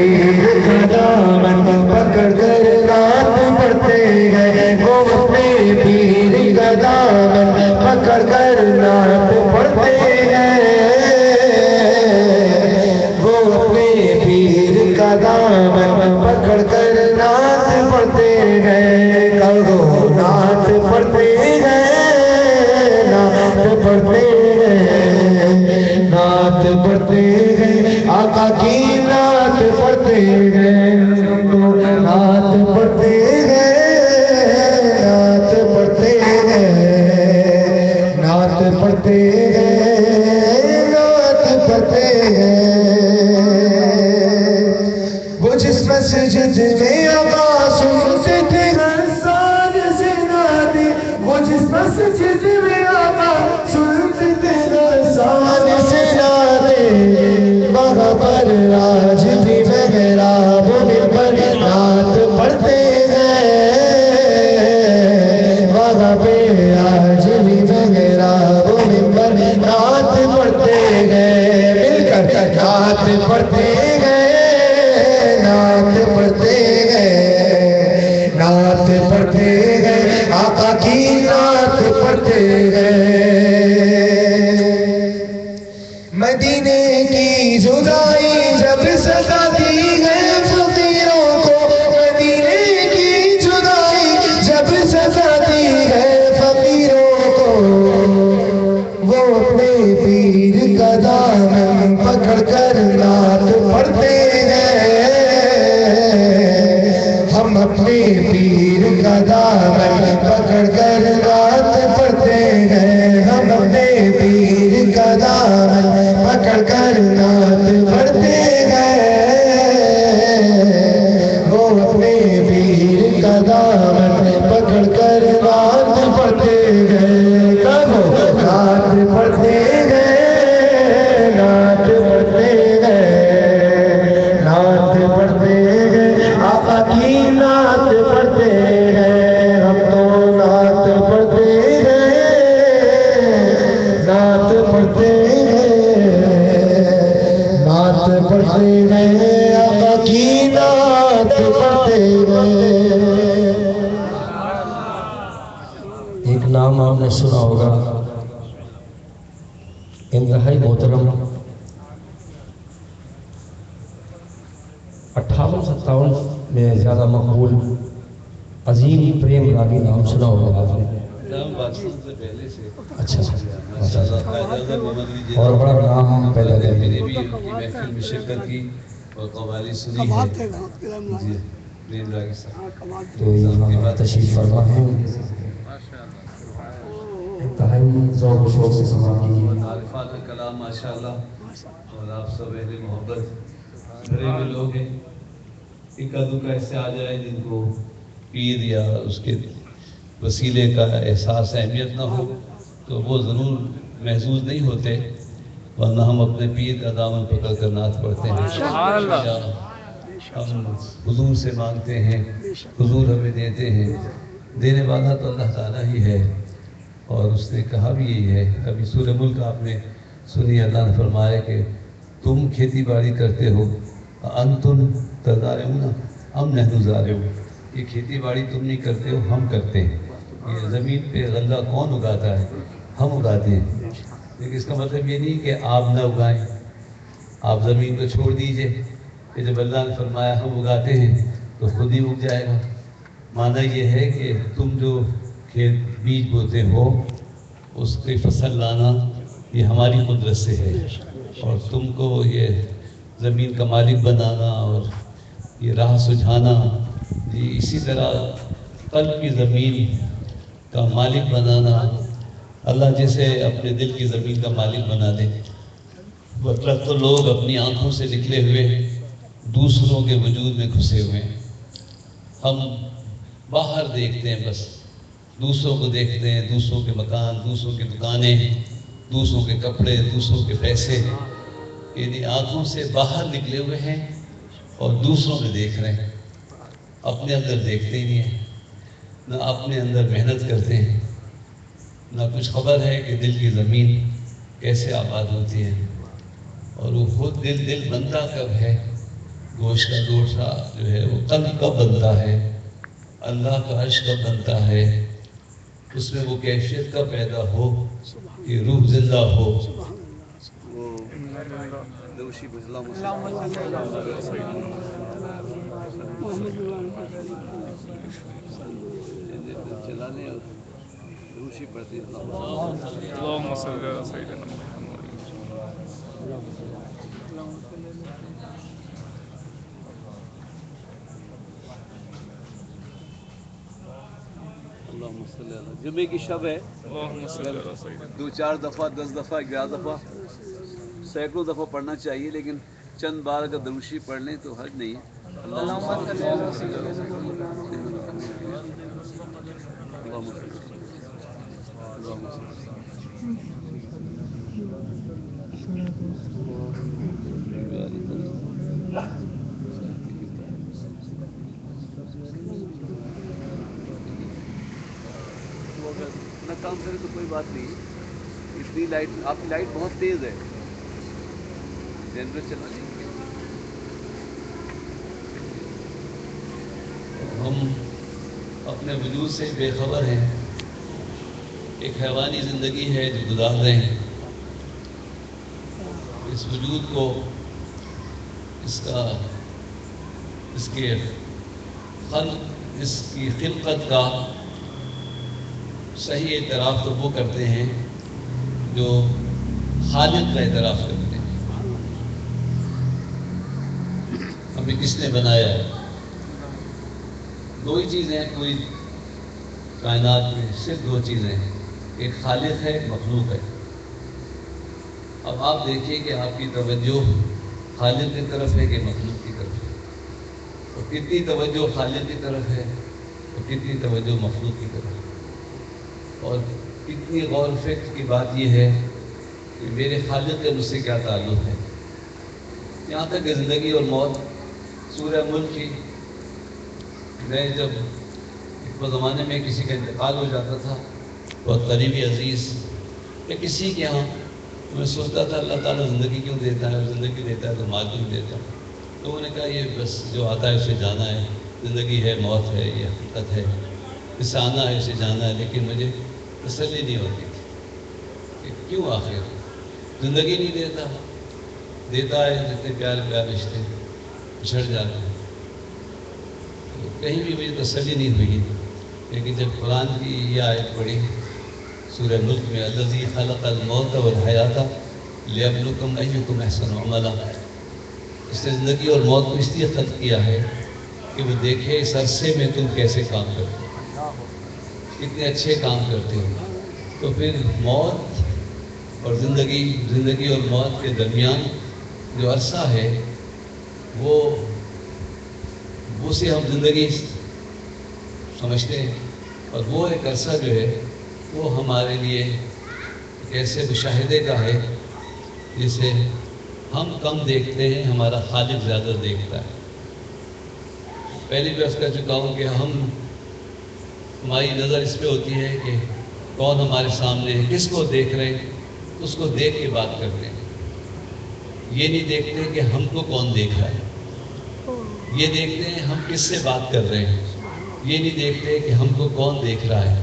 پیر کا دامن پکڑ کر نعت پڑھتے گئے، وہ اپنے پیر کا دامن پکڑ کر نعت پڑھتے گئے، وہ اپنے پیر کا دامن پکڑ کر نعت پڑھتے گئے، کہو نعت پڑھتے گئے، نعت پڑھتے گئے، نعت پڑھتے گئے، آقا کی نعت پڑھتے گئے، نعت پڑھتے گئے، نعت پڑھتے گئے، نعت پڑھتے گئے، نعت پڑھتے گئے۔ وہ جس مسجد میں آواز سنتے تھے غسان سے نادی، وہ جس مسجد میں آواز سنتے تھے غسان سے نادی، وہاں پر آج بھی محراب پر نعت پڑھتے ہیں، وہاں پہ آج بھی محراب پر نعت پڑھتے گئے، مل کر نعت پڑھتے گئے، نعت پڑھتے گئے، نعت پڑھتے گئے، آقا کی نعت پڑھتے گئے۔ مدینے کی جدائی جب سزا دی ہے فقیروں کو، مدینے کی جدائی جب سزا دی ہے فقیروں کو، وہ اپنے پیر کا دامن پکڑ کر نعت پڑھتے ہیں، ہم اپنے پیر کا دامن پکڑ کر نعت پڑھتے ہیں، ہم اپنے پیر کا دامن پکڑ کر نعت پڑھتے ہیں، وہ اپنے پیر کا دامن پکڑ کر نعت پڑھتے گئے، کہو نعت پڑھتے گئے، نعت پڑھتے گئے، نعت پڑھتے گئے، آقا کی نعت پڑھتے گئے، ہم تو نعت پڑھتے گئے، نعت پڑھتے گئے، نعت پڑھتے گئے، آقا کی نعت پڑھتے گئے۔ ایک نام آپ نے سنا ہوگا، انتہائی محترم 58-57 میں زیادہ مقبول عظیم پریم راگی نام سنا ہوگا آپ نے؟ نام پاکستان سے پہلے سے اچھا ماشاءاللہ قائد اعظم محمد علی جناح اور بڑا نام پیدا کر میں نے بھی ان کی محفل میں شرکت کی اور قوالی سنی ہے جی پریم راگی صاحب تو یہاں تشریف فرما ہے، انتہائی ذوق و شوق سے سماعت کیجیے۔ عارفات کلام ماشاءاللہ، اور آپ سب اہل محبت بھرے ہوئے لوگ ہیں، اکا دکا ایسے آ جائے جن کو پیر یا اس کے وسیلے کا احساس اہمیت نہ ہو تو وہ ضرور محظوظ نہیں ہوتے، ورنہ ہم اپنے پیر کا دامن پکڑ کر نعت پڑھتے ہیں، ہم حضور سے مانگتے ہیں، حضور ہمیں دیتے ہیں، دینے والا تو اللہ تعالیٰ ہی ہے، اور اس نے کہا بھی یہی ہے۔ ابھی سورہ ملک آپ نے سنی، اللہ نے فرمایا کہ تم کھیتی باڑی کرتے ہو، انتم تزارعون ام نحن زارعون، یہ کھیتی باڑی تم نہیں کرتے ہو، ہم کرتے ہیں۔ یہ زمین پہ غلہ کون اگاتا ہے؟ ہم اگاتے ہیں، لیکن اس کا مطلب یہ نہیں کہ آپ نہ اگائیں، آپ زمین کو چھوڑ دیجئے کہ جب اللہ نے فرمایا ہم اگاتے ہیں تو خود ہی اگ جائے گا۔ معنی یہ ہے کہ تم جو کھیت بیج بوتے ہو اس کی فصل لانا یہ ہماری قدرت سے ہے، اور تم کو یہ زمین کا مالک بنانا اور یہ راہ سجھانا، جی اسی طرح قلب کی زمین کا مالک بنانا، اللہ جسے اپنے دل کی زمین کا مالک بنا دے، مطلب تو لوگ اپنی آنکھوں سے نکلے ہوئے دوسروں کے وجود میں گھسے ہوئے ہیں، ہم باہر دیکھتے ہیں، بس دوسروں کو دیکھتے ہیں، دوسروں کے مکان، دوسروں کی دکانیں، دوسروں کے کپڑے، دوسروں کے پیسے، یعنی آنکھوں سے باہر نکلے ہوئے ہیں اور دوسروں میں دیکھ رہے ہیں، اپنے اندر دیکھتے ہی نہیں ہیں، نہ اپنے اندر محنت کرتے ہیں، نہ کچھ خبر ہے کہ دل کی زمین کیسے آباد ہوتی ہے، اور وہ خود دل بنتا کب ہے گوشت کا لوٹا جو ہے وہ قلب کب بنتا ہے، اللہ کا عرش کب بنتا ہے، اس میں وہ کیفیت کب پیدا ہو کہ روح زندہ ہو. اللهم صل على سيدنا محمد. جمعے کی شب ہے، اللهم صل على سيدنا. 2-4 دفعہ 10 دفعہ 11 دفعہ سینکڑوں دفعہ پڑھنا چاہیے، لیکن چند بار اگر درود شریف پڑھ لیں تو حرج نہیں ہے. اللہم صل علی سیدنا نہ کام کرے تو کوئی بات نہیں. اتنی لائٹ، آپ کی لائٹ بہت تیز ہے، جنریٹر چلا نہیں. ہم اپنے وجود سے بے خبر ہیں، ایک حیوانی زندگی ہے جو گزار رہے ہیں. اس وجود کو، اس کے خلق، اس کی خلقت کا صحیح اعتراف تو وہ کرتے ہیں جو خالق کا اعتراف کرتے ہیں. ہمیں کس نے بنایا ہے؟ دو ہی چیزیں ہیں پوری کائنات میں، صرف دو چیزیں ہیں، ایک خالق ہے، ایک مخلوق ہے. اب آپ دیکھیے کہ آپ کی توجہ خالق کی طرف ہے کہ مخلوق کی طرف ہے، اور کتنی توجہ خالق کی طرف ہے اور کتنی توجہ مخلوق کی طرف ہے. اور کتنی غور و فکر کی بات یہ ہے کہ میرے خالق کا مجھ سے کیا تعلق ہے. یہاں تک کہ زندگی اور موت، سورہ ملک کی، میں جب ایک زمانے میں کسی کا انتقال ہو جاتا تھا، بہت قریبی عزیز یا کسی کے یہاں، میں سوچتا تھا اللہ تعالیٰ زندگی کیوں دیتا ہے، اور زندگی دیتا ہے تو مال کیوں دیتا ہے. تو انہوں نے کہا یہ بس جو آتا ہے اسے جانا ہے، زندگی ہے، موت ہے، یہ حقیقت ہے، اسے آنا ہے، اسے جانا ہے. لیکن مجھے تسلی نہیں ہوتی تھی کہ کیوں آخر زندگی نہیں دیتا ہے جتنے پیار رشتے چھڑ جاتے ہیں. تو کہیں بھی مجھے تسلی نہیں ہوئی. لیکن جب قرآن کی یہ آیت پڑھی سورہ ملک میں، الذی خلق الموت والحیات لیبلوکم ایکم احسن عملا، اس نے زندگی اور موت کو اس لیے خلق کیا ہے کہ وہ دیکھے اس عرصے میں تم کیسے کام کرتے ہو، کتنے اچھے کام کرتے ہو. تو پھر موت اور زندگی اور موت کے درمیان جو عرصہ ہے وہ اسے ہم زندگی سمجھتے ہیں، اور وہ ایک عرصہ جو ہے وہ ہمارے لیے ایسے مشاہدے کا ہے جسے ہم کم دیکھتے ہیں، ہمارا خالق زیادہ دیکھتا ہے. پہلے بھی عرض کر چکا ہوں کہ ہماری نظر اس پہ ہوتی ہے کہ کون ہمارے سامنے ہے، کس کو دیکھ رہے ہیں، اس کو دیکھ کے بات کرتے ہیں. یہ نہیں دیکھتے کہ ہم کو کون دیکھ رہا ہے، یہ دیکھتے ہیں ہم کس سے بات کر رہے ہیں. یہ نہیں دیکھتے کہ ہم کو کون دیکھ رہا ہے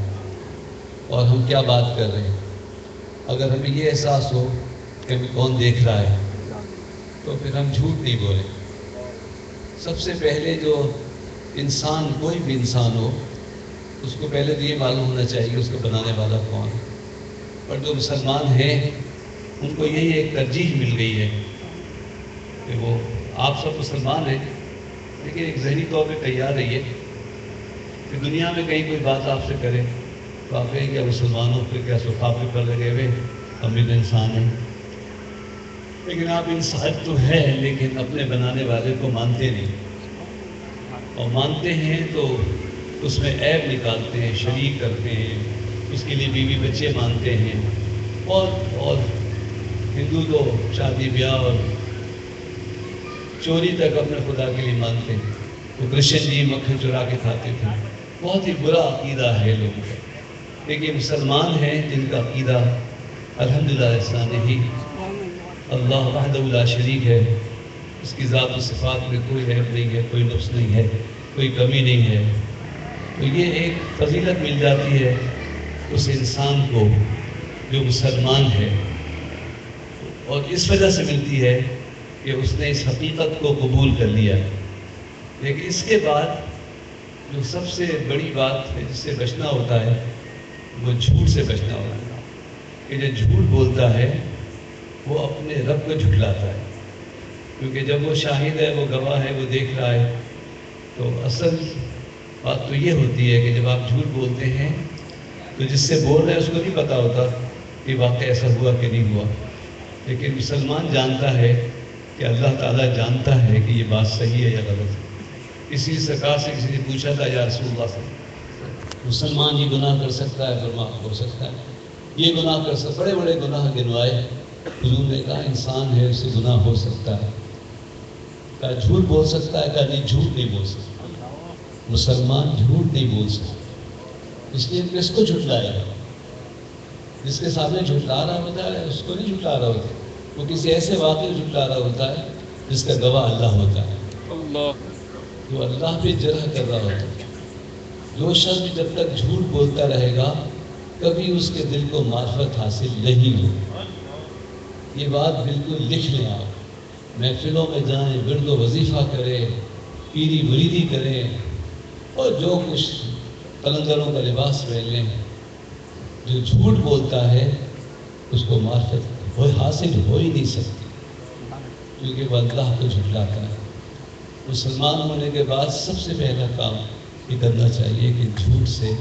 اور ہم کیا بات کر رہے ہیں. اگر ہمیں یہ احساس ہو کہ ہمیں کون دیکھ رہا ہے تو پھر ہم جھوٹ نہیں بولیں. سب سے پہلے جو انسان، کوئی بھی انسان ہو، اس کو پہلے تو یہ معلوم ہونا چاہیے اس کو بنانے والا کون ہے. اور جو مسلمان ہیں ان کو یہی ایک ترجیح مل گئی ہے کہ وہ آپ سب مسلمان ہیں، لیکن ایک ذہنی طور پہ تیار رہیے کہ دنیا میں کہیں کوئی بات آپ سے کرے تو آپ کہیں کہ مسلمانوں پہ کیا صفحے پر لگے ہوئے، ہم بھی تو انسان ہیں. لیکن آپ انسان تو ہے، لیکن اپنے بنانے والے کو مانتے نہیں، اور مانتے ہیں تو اس میں عیب نکالتے ہیں، شریک کرتے ہیں، اس کے لیے بیوی بچے مانتے ہیں. اور ہندو تو شادی بیاہ اور چوری تک اپنے خدا کے لیے مانتے ہیں. وہ کرسچن جی مکھن چرا کے کھاتے تھے. بہت ہی برا عقیدہ ہے لوگوں کا. لیکن مسلمان ہیں جن کا عقیدہ الحمدللہ اسلام ہی، اللہ وحدہ لا شریک ہے، اس کی ذات و صفات میں کوئی عیب نہیں ہے، کوئی نقص نہیں ہے، کوئی کمی نہیں ہے، تو یہ ایک فضیلت مل جاتی ہے اس انسان کو جو مسلمان ہے، اور اس وجہ سے ملتی ہے کہ اس نے اس حقیقت کو قبول کر لیا۔ لیکن اس کے بعد جو سب سے بڑی بات ہے جس سے بچنا ہوتا ہے وہ جھوٹ سے بچنا ہوتا ہے، کہ جو جھوٹ بولتا ہے وہ اپنے رب کو جھٹلاتا ہے، کیونکہ جب وہ شاہد ہے، وہ گواہ ہے، وہ دیکھ رہا ہے، تو اصل بات تو یہ ہوتی ہے کہ جب آپ جھوٹ بولتے ہیں تو جس سے بول رہے ہیں اس کو نہیں پتا ہوتا کہ واقعہ ایسا ہوا کہ نہیں ہوا، لیکن مسلمان جانتا ہے کہ اللہ تعالیٰ جانتا ہے کہ یہ بات صحیح ہے یا غلط ہے۔ کسی سرکار سے کسی نے پوچھا تھا یا رسول اللہ صلی اللہ علیہ وسلم، مسلمان یہ گناہ کر سکتا ہے؟ فرمایا ہو سکتا ہے، یہ گناہ کر سکتا، بڑے بڑے گناہ گنوائے، حضور نے کہا انسان ہے، اس سے گناہ ہو سکتا ہے، کہا جھوٹ بول سکتا ہے، کہا نہیں جھوٹ نہیں بول سکتا، مسلمان جھوٹ نہیں بول سکتا، اس لیے کس کو جھٹلائے گا؟ جس کے سامنے جھٹلا رہا ہوتا ہے اس کو نہیں جھٹلا رہا ہوتا، وہ کسی ایسے واقعے کو جھٹلا رہا ہوتا ہے جس کا گواہ اللہ ہوتا ہے، اللہ جو اللہ پہ جرح کر رہا ہوتا ہے۔ جو شخص جب تک جھوٹ بولتا رہے گا کبھی اس کے دل کو معرفت حاصل نہیں ہو۔ یہ بات بالکل لکھ لیں آپ، محفلوں میں جائیں، ورد و وظیفہ کریں، پیری مریدی کریں، اور جو کچھ قلندروں کا لباس پہن لیں، جو جھوٹ بولتا ہے اس کو معرفت حاصل ہو ہی نہیں سکتی، کیونکہ وہ اللہ کو جھٹلاتا ہے۔ مسلمان ہونے کے بعد سب سے پہلا کام یہ کرنا چاہیے کہ جھوٹ سے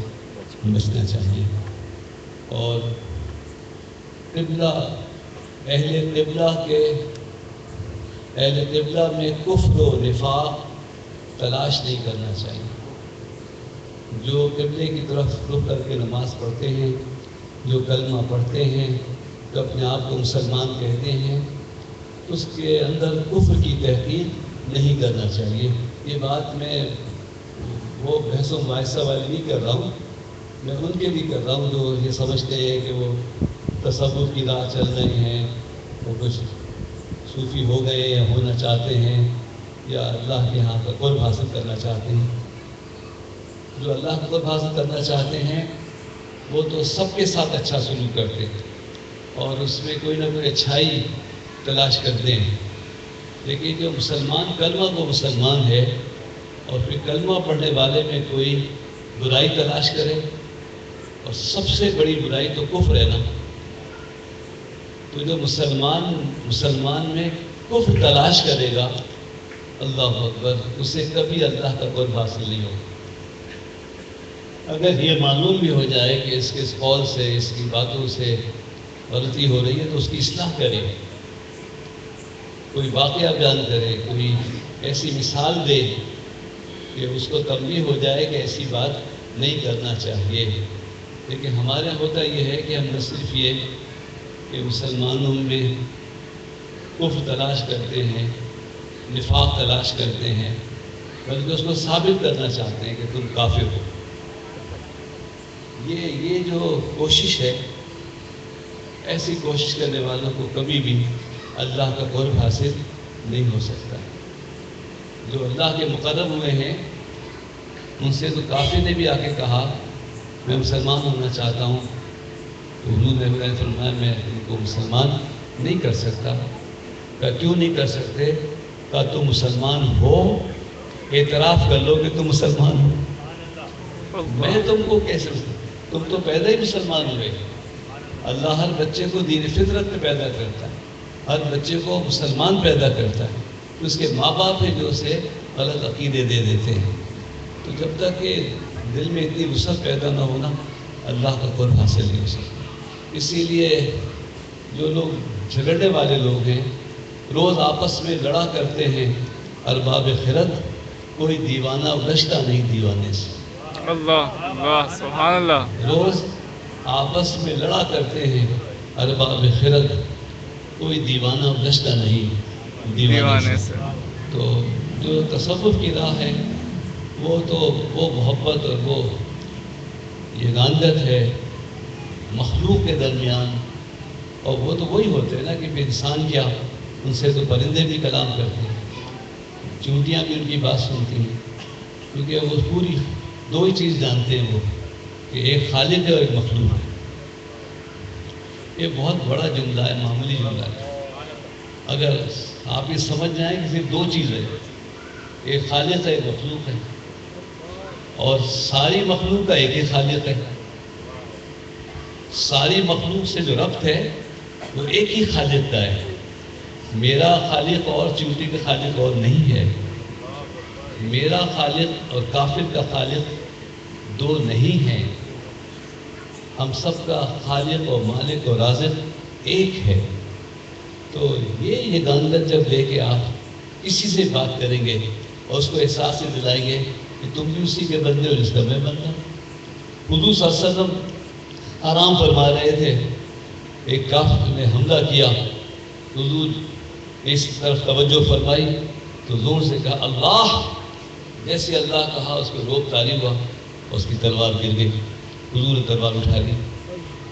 بچنا چاہیے، اور قبلہ اہل قبلہ میں کفر و نفاق تلاش نہیں کرنا چاہیے۔ جو قبلے کی طرف رخ کر کے نماز پڑھتے ہیں، جو کلمہ پڑھتے ہیں، جو اپنے آپ کو مسلمان کہتے ہیں، اس کے اندر کفر کی تحقیق نہیں کرنا چاہیے۔ یہ بات میں وہ بحث و مباحثہ والی نہیں کر رہا ہوں، میں ان کے لیے کر رہا ہوں جو یہ سمجھتے ہیں کہ وہ تصوف کی راہ چل رہے ہیں، وہ کچھ صوفی ہو گئے یا ہونا چاہتے ہیں، یا اللہ کے ہاں کا قرب حاصل کرنا چاہتے ہیں۔ جو اللہ کا قرب حاصل کرنا چاہتے ہیں وہ تو سب کے ساتھ اچھا سلوک کرتے ہیں اور اس میں کوئی نہ کوئی اچھائی تلاش کرتے ہیں، لیکن جو مسلمان کلمہ کو مسلمان ہے اور پھر کلمہ پڑھنے والے میں کوئی برائی تلاش کرے، اور سب سے بڑی برائی تو کفر ہے نا، تو جو مسلمان میں کفر تلاش کرے گا، اللہ اکبر، اسے کبھی اللہ کا قرب حاصل نہیں ہوگا۔ اگر یہ معلوم بھی ہو جائے کہ اس کے اس قول سے، اس کی باتوں سے غلطی ہو رہی ہے تو اس کی اصلاح کرے، کوئی واقعہ بیان کرے، کوئی ایسی مثال دے کہ اس کو تنبیہ ہو جائے کہ ایسی بات نہیں کرنا چاہیے۔ لیکن ہمارے یہاں ہوتا یہ ہے کہ ہم نہ صرف یہ کہ مسلمانوں میں کفر تلاش کرتے ہیں، نفاق تلاش کرتے ہیں، بلکہ اس کو ثابت کرنا چاہتے ہیں کہ تم کافر ہو۔ یہ جو کوشش ہے، ایسی کوشش کرنے والوں کو کبھی بھی اللہ کا قرب حاصل نہیں ہو سکتا۔ جو اللہ کے مقرب ہوئے ہیں ان سے تو کافر نے بھی آ کے کہا میں مسلمان ہونا چاہتا ہوں، تو حضور نے فرمایا میں ان کو مسلمان نہیں کر سکتا۔ کہا کیوں نہیں کر سکتے؟ کہا تم مسلمان ہو، اعتراف کر لو کہ تم مسلمان ہو، میں تم کو کیسے، تم تو پیدا ہی مسلمان ہوئے۔ اللہ ہر بچے کو دین فطرت میں پیدا کرتا ہے، ہر بچے کو مسلمان پیدا کرتا ہے، تو اس کے ماں باپ ہیں جو اسے غلط عقیدے دے دیتے ہیں۔ تو جب تک کہ دل میں اتنی وسعت پیدا نہ ہونا، اللہ کا قرب حاصل نہیں ہو سکتا۔ اسی لیے جو لوگ جھگڑنے والے لوگ ہیں، روز آپس میں لڑا کرتے ہیں، ارباب خرد، کوئی دیوانہ گشتہ نہیں دیوانے سے۔ اللہ اللہ سبحان اللہ۔ روز آپس میں لڑا کرتے ہیں ارباب خرد، کوئی دیوانہ گشتہ نہیں دیوانے سے۔ تو جو تصوف کی راہ ہے وہ محبت اور وہ یگانگت ہے مخلوق کے درمیان، اور وہ تو وہی ہوتے ہیں نا کہ انسان کیا، ان سے تو پرندے بھی کلام کرتے ہیں، چونٹیاں بھی ان کی بات سنتی ہیں، کیونکہ وہ پوری دو ہی چیز جانتے ہیں وہ، کہ ایک خالق ہے اور ایک مخلوق ہے۔ یہ بہت بڑا جملہ ہے، معمولی جملہ ہے۔ اگر آپ یہ سمجھ جائیں کہ صرف دو چیز ہے، ایک خالق ہے ایک مخلوق ہے، اور ساری مخلوق کا ایک ہی خالق ہے۔ ساری مخلوق سے جو ربط ہے وہ ایک ہی خالق کا ہے۔ میرا خالق اور چونٹی کا خالق اور نہیں ہے۔ میرا خالق اور کافر کا خالق دو نہیں ہیں۔ ہم سب کا خالق اور مالک اور رازق ایک ہے۔ تو یہ گانگت جب لے کے آپ اسی سے بات کریں گے اور اس کو احساس سے دلائیں گے کہ تم بھی اسی کے بندے ہو جس کا میں بندہ۔ حضور صلی اللہ علیہ وسلم آرام فرما رہے تھے، ایک کافر نے حملہ کیا، حضور نے اس طرف توجہ فرمائی تو زور سے کہا اللہ، جیسے اللہ کہا اس کو روب طاری ہوا اور اس کی تلوار گر گئی۔ حضور نے تلوار اٹھا لی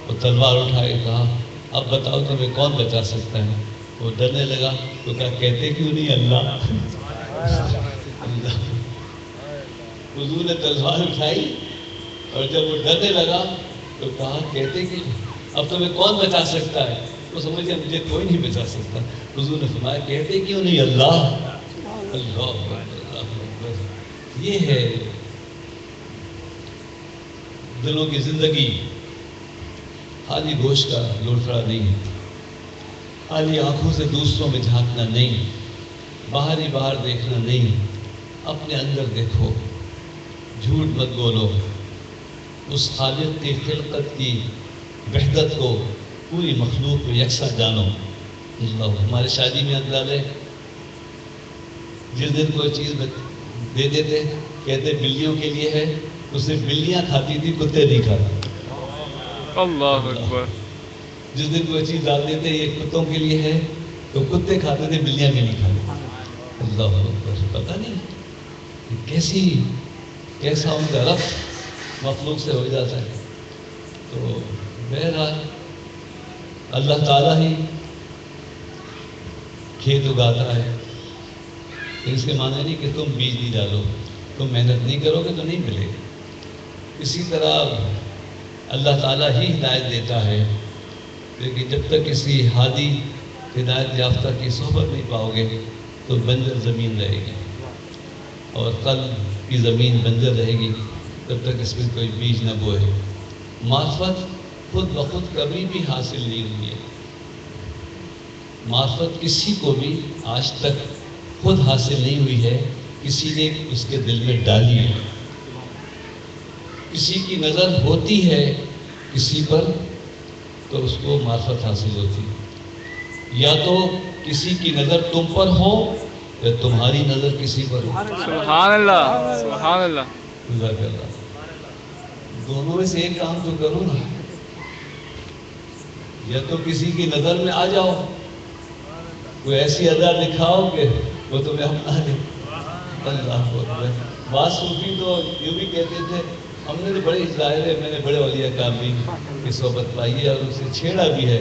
اور تلوار اٹھا کے کہا اب بتاؤ تمہیں کون بچا سکتا ہے؟ وہ ڈرنے لگا تو کہا کہتے کیوں نہیں اللہ؟ اللہ۔ حضور نے تلوار اٹھائی اور جب وہ ڈرنے لگا تو کہا کہتے کہ اب تمہیں کون بچا سکتا ہے؟ وہ سمجھ گیا مجھے کوئی نہیں بچا سکتا۔ حضور نے فرمایا کہتے کیوں نہیں اللہ؟ اللہ اکبر۔ یہ ہے دلوں کی زندگی، خالی گوشت کا لوٹڑا نہیں ہے، خالی آنکھوں سے دوسروں میں جھانکنا نہیں، باہر ہی باہر دیکھنا نہیں، اپنے اندر دیکھو، جھوٹ مت بولو، اس خالق کی خلقت کی وحدت کو پوری مخلوق کو یکساں جانو۔ ہمارے شادی میں انداز ہے، جس دن کوئی چیز دے دیتے کہتے بلیوں کے لیے ہے، تو صرف بلیاں کھاتی تھی، کتے نہیں کھاتے۔ اللہ اکبر۔ جس دن کوئی چیز ڈال دیتے یہ کتوں کے لیے ہے تو کتے کھاتے تھے، بلیاں بھی نہیں کھاتے۔ اللہ اکبر۔ پتہ نہیں کیسا ان کا ربط مخلوق سے ہو جاتا ہے۔ تو بہرحال اللہ تعالیٰ ہی کھیت اگاتا ہے، اس کے معنی نہیں کہ تم بیج نہیں ڈالو، تم محنت نہیں کرو گے تو نہیں ملے گا۔ اسی طرح اللہ تعالیٰ ہی ہدایت دیتا ہے، لیکن جب تک کسی ہادی ہدایت یافتہ کی صحبت نہیں پاؤ گے تو بنجر زمین رہے گی، اور قلب کی زمین بنجر رہے گی تب تک اس میں کوئی بیج نہ بوئے۔ معرفت خود بخود کبھی بھی حاصل نہیں ہوئی ہے۔ معرفت کسی کو بھی آج تک خود حاصل نہیں ہوئی ہے، کسی نے اس کے دل میں ڈالی ہے۔ کسی کی نظر ہوتی ہے کسی پر تو اس کو معرفت حاصل ہوتی ہے، یا تو کسی کی نظر تم پر ہو یا تمہاری نظر کسی پر ہو۔ سبحان اللہ، سبحان اللہ۔ جزاک اللہ۔ دونوں میں سے ایک کام تو کرو نا، یا تو کسی کی نظر میں آ جاؤ، کوئی ایسی ادا دکھاؤ کہ وہ تمہیں اپنا دے۔ اللہ اکبر۔ بعض صوفی تو یوں بھی کہتے تھے ہم نے تو بڑے ظاہر ہے، میں نے بڑے اولیاء کاملین کی صحبت پائی ہے اور اسے چھیڑا بھی ہے۔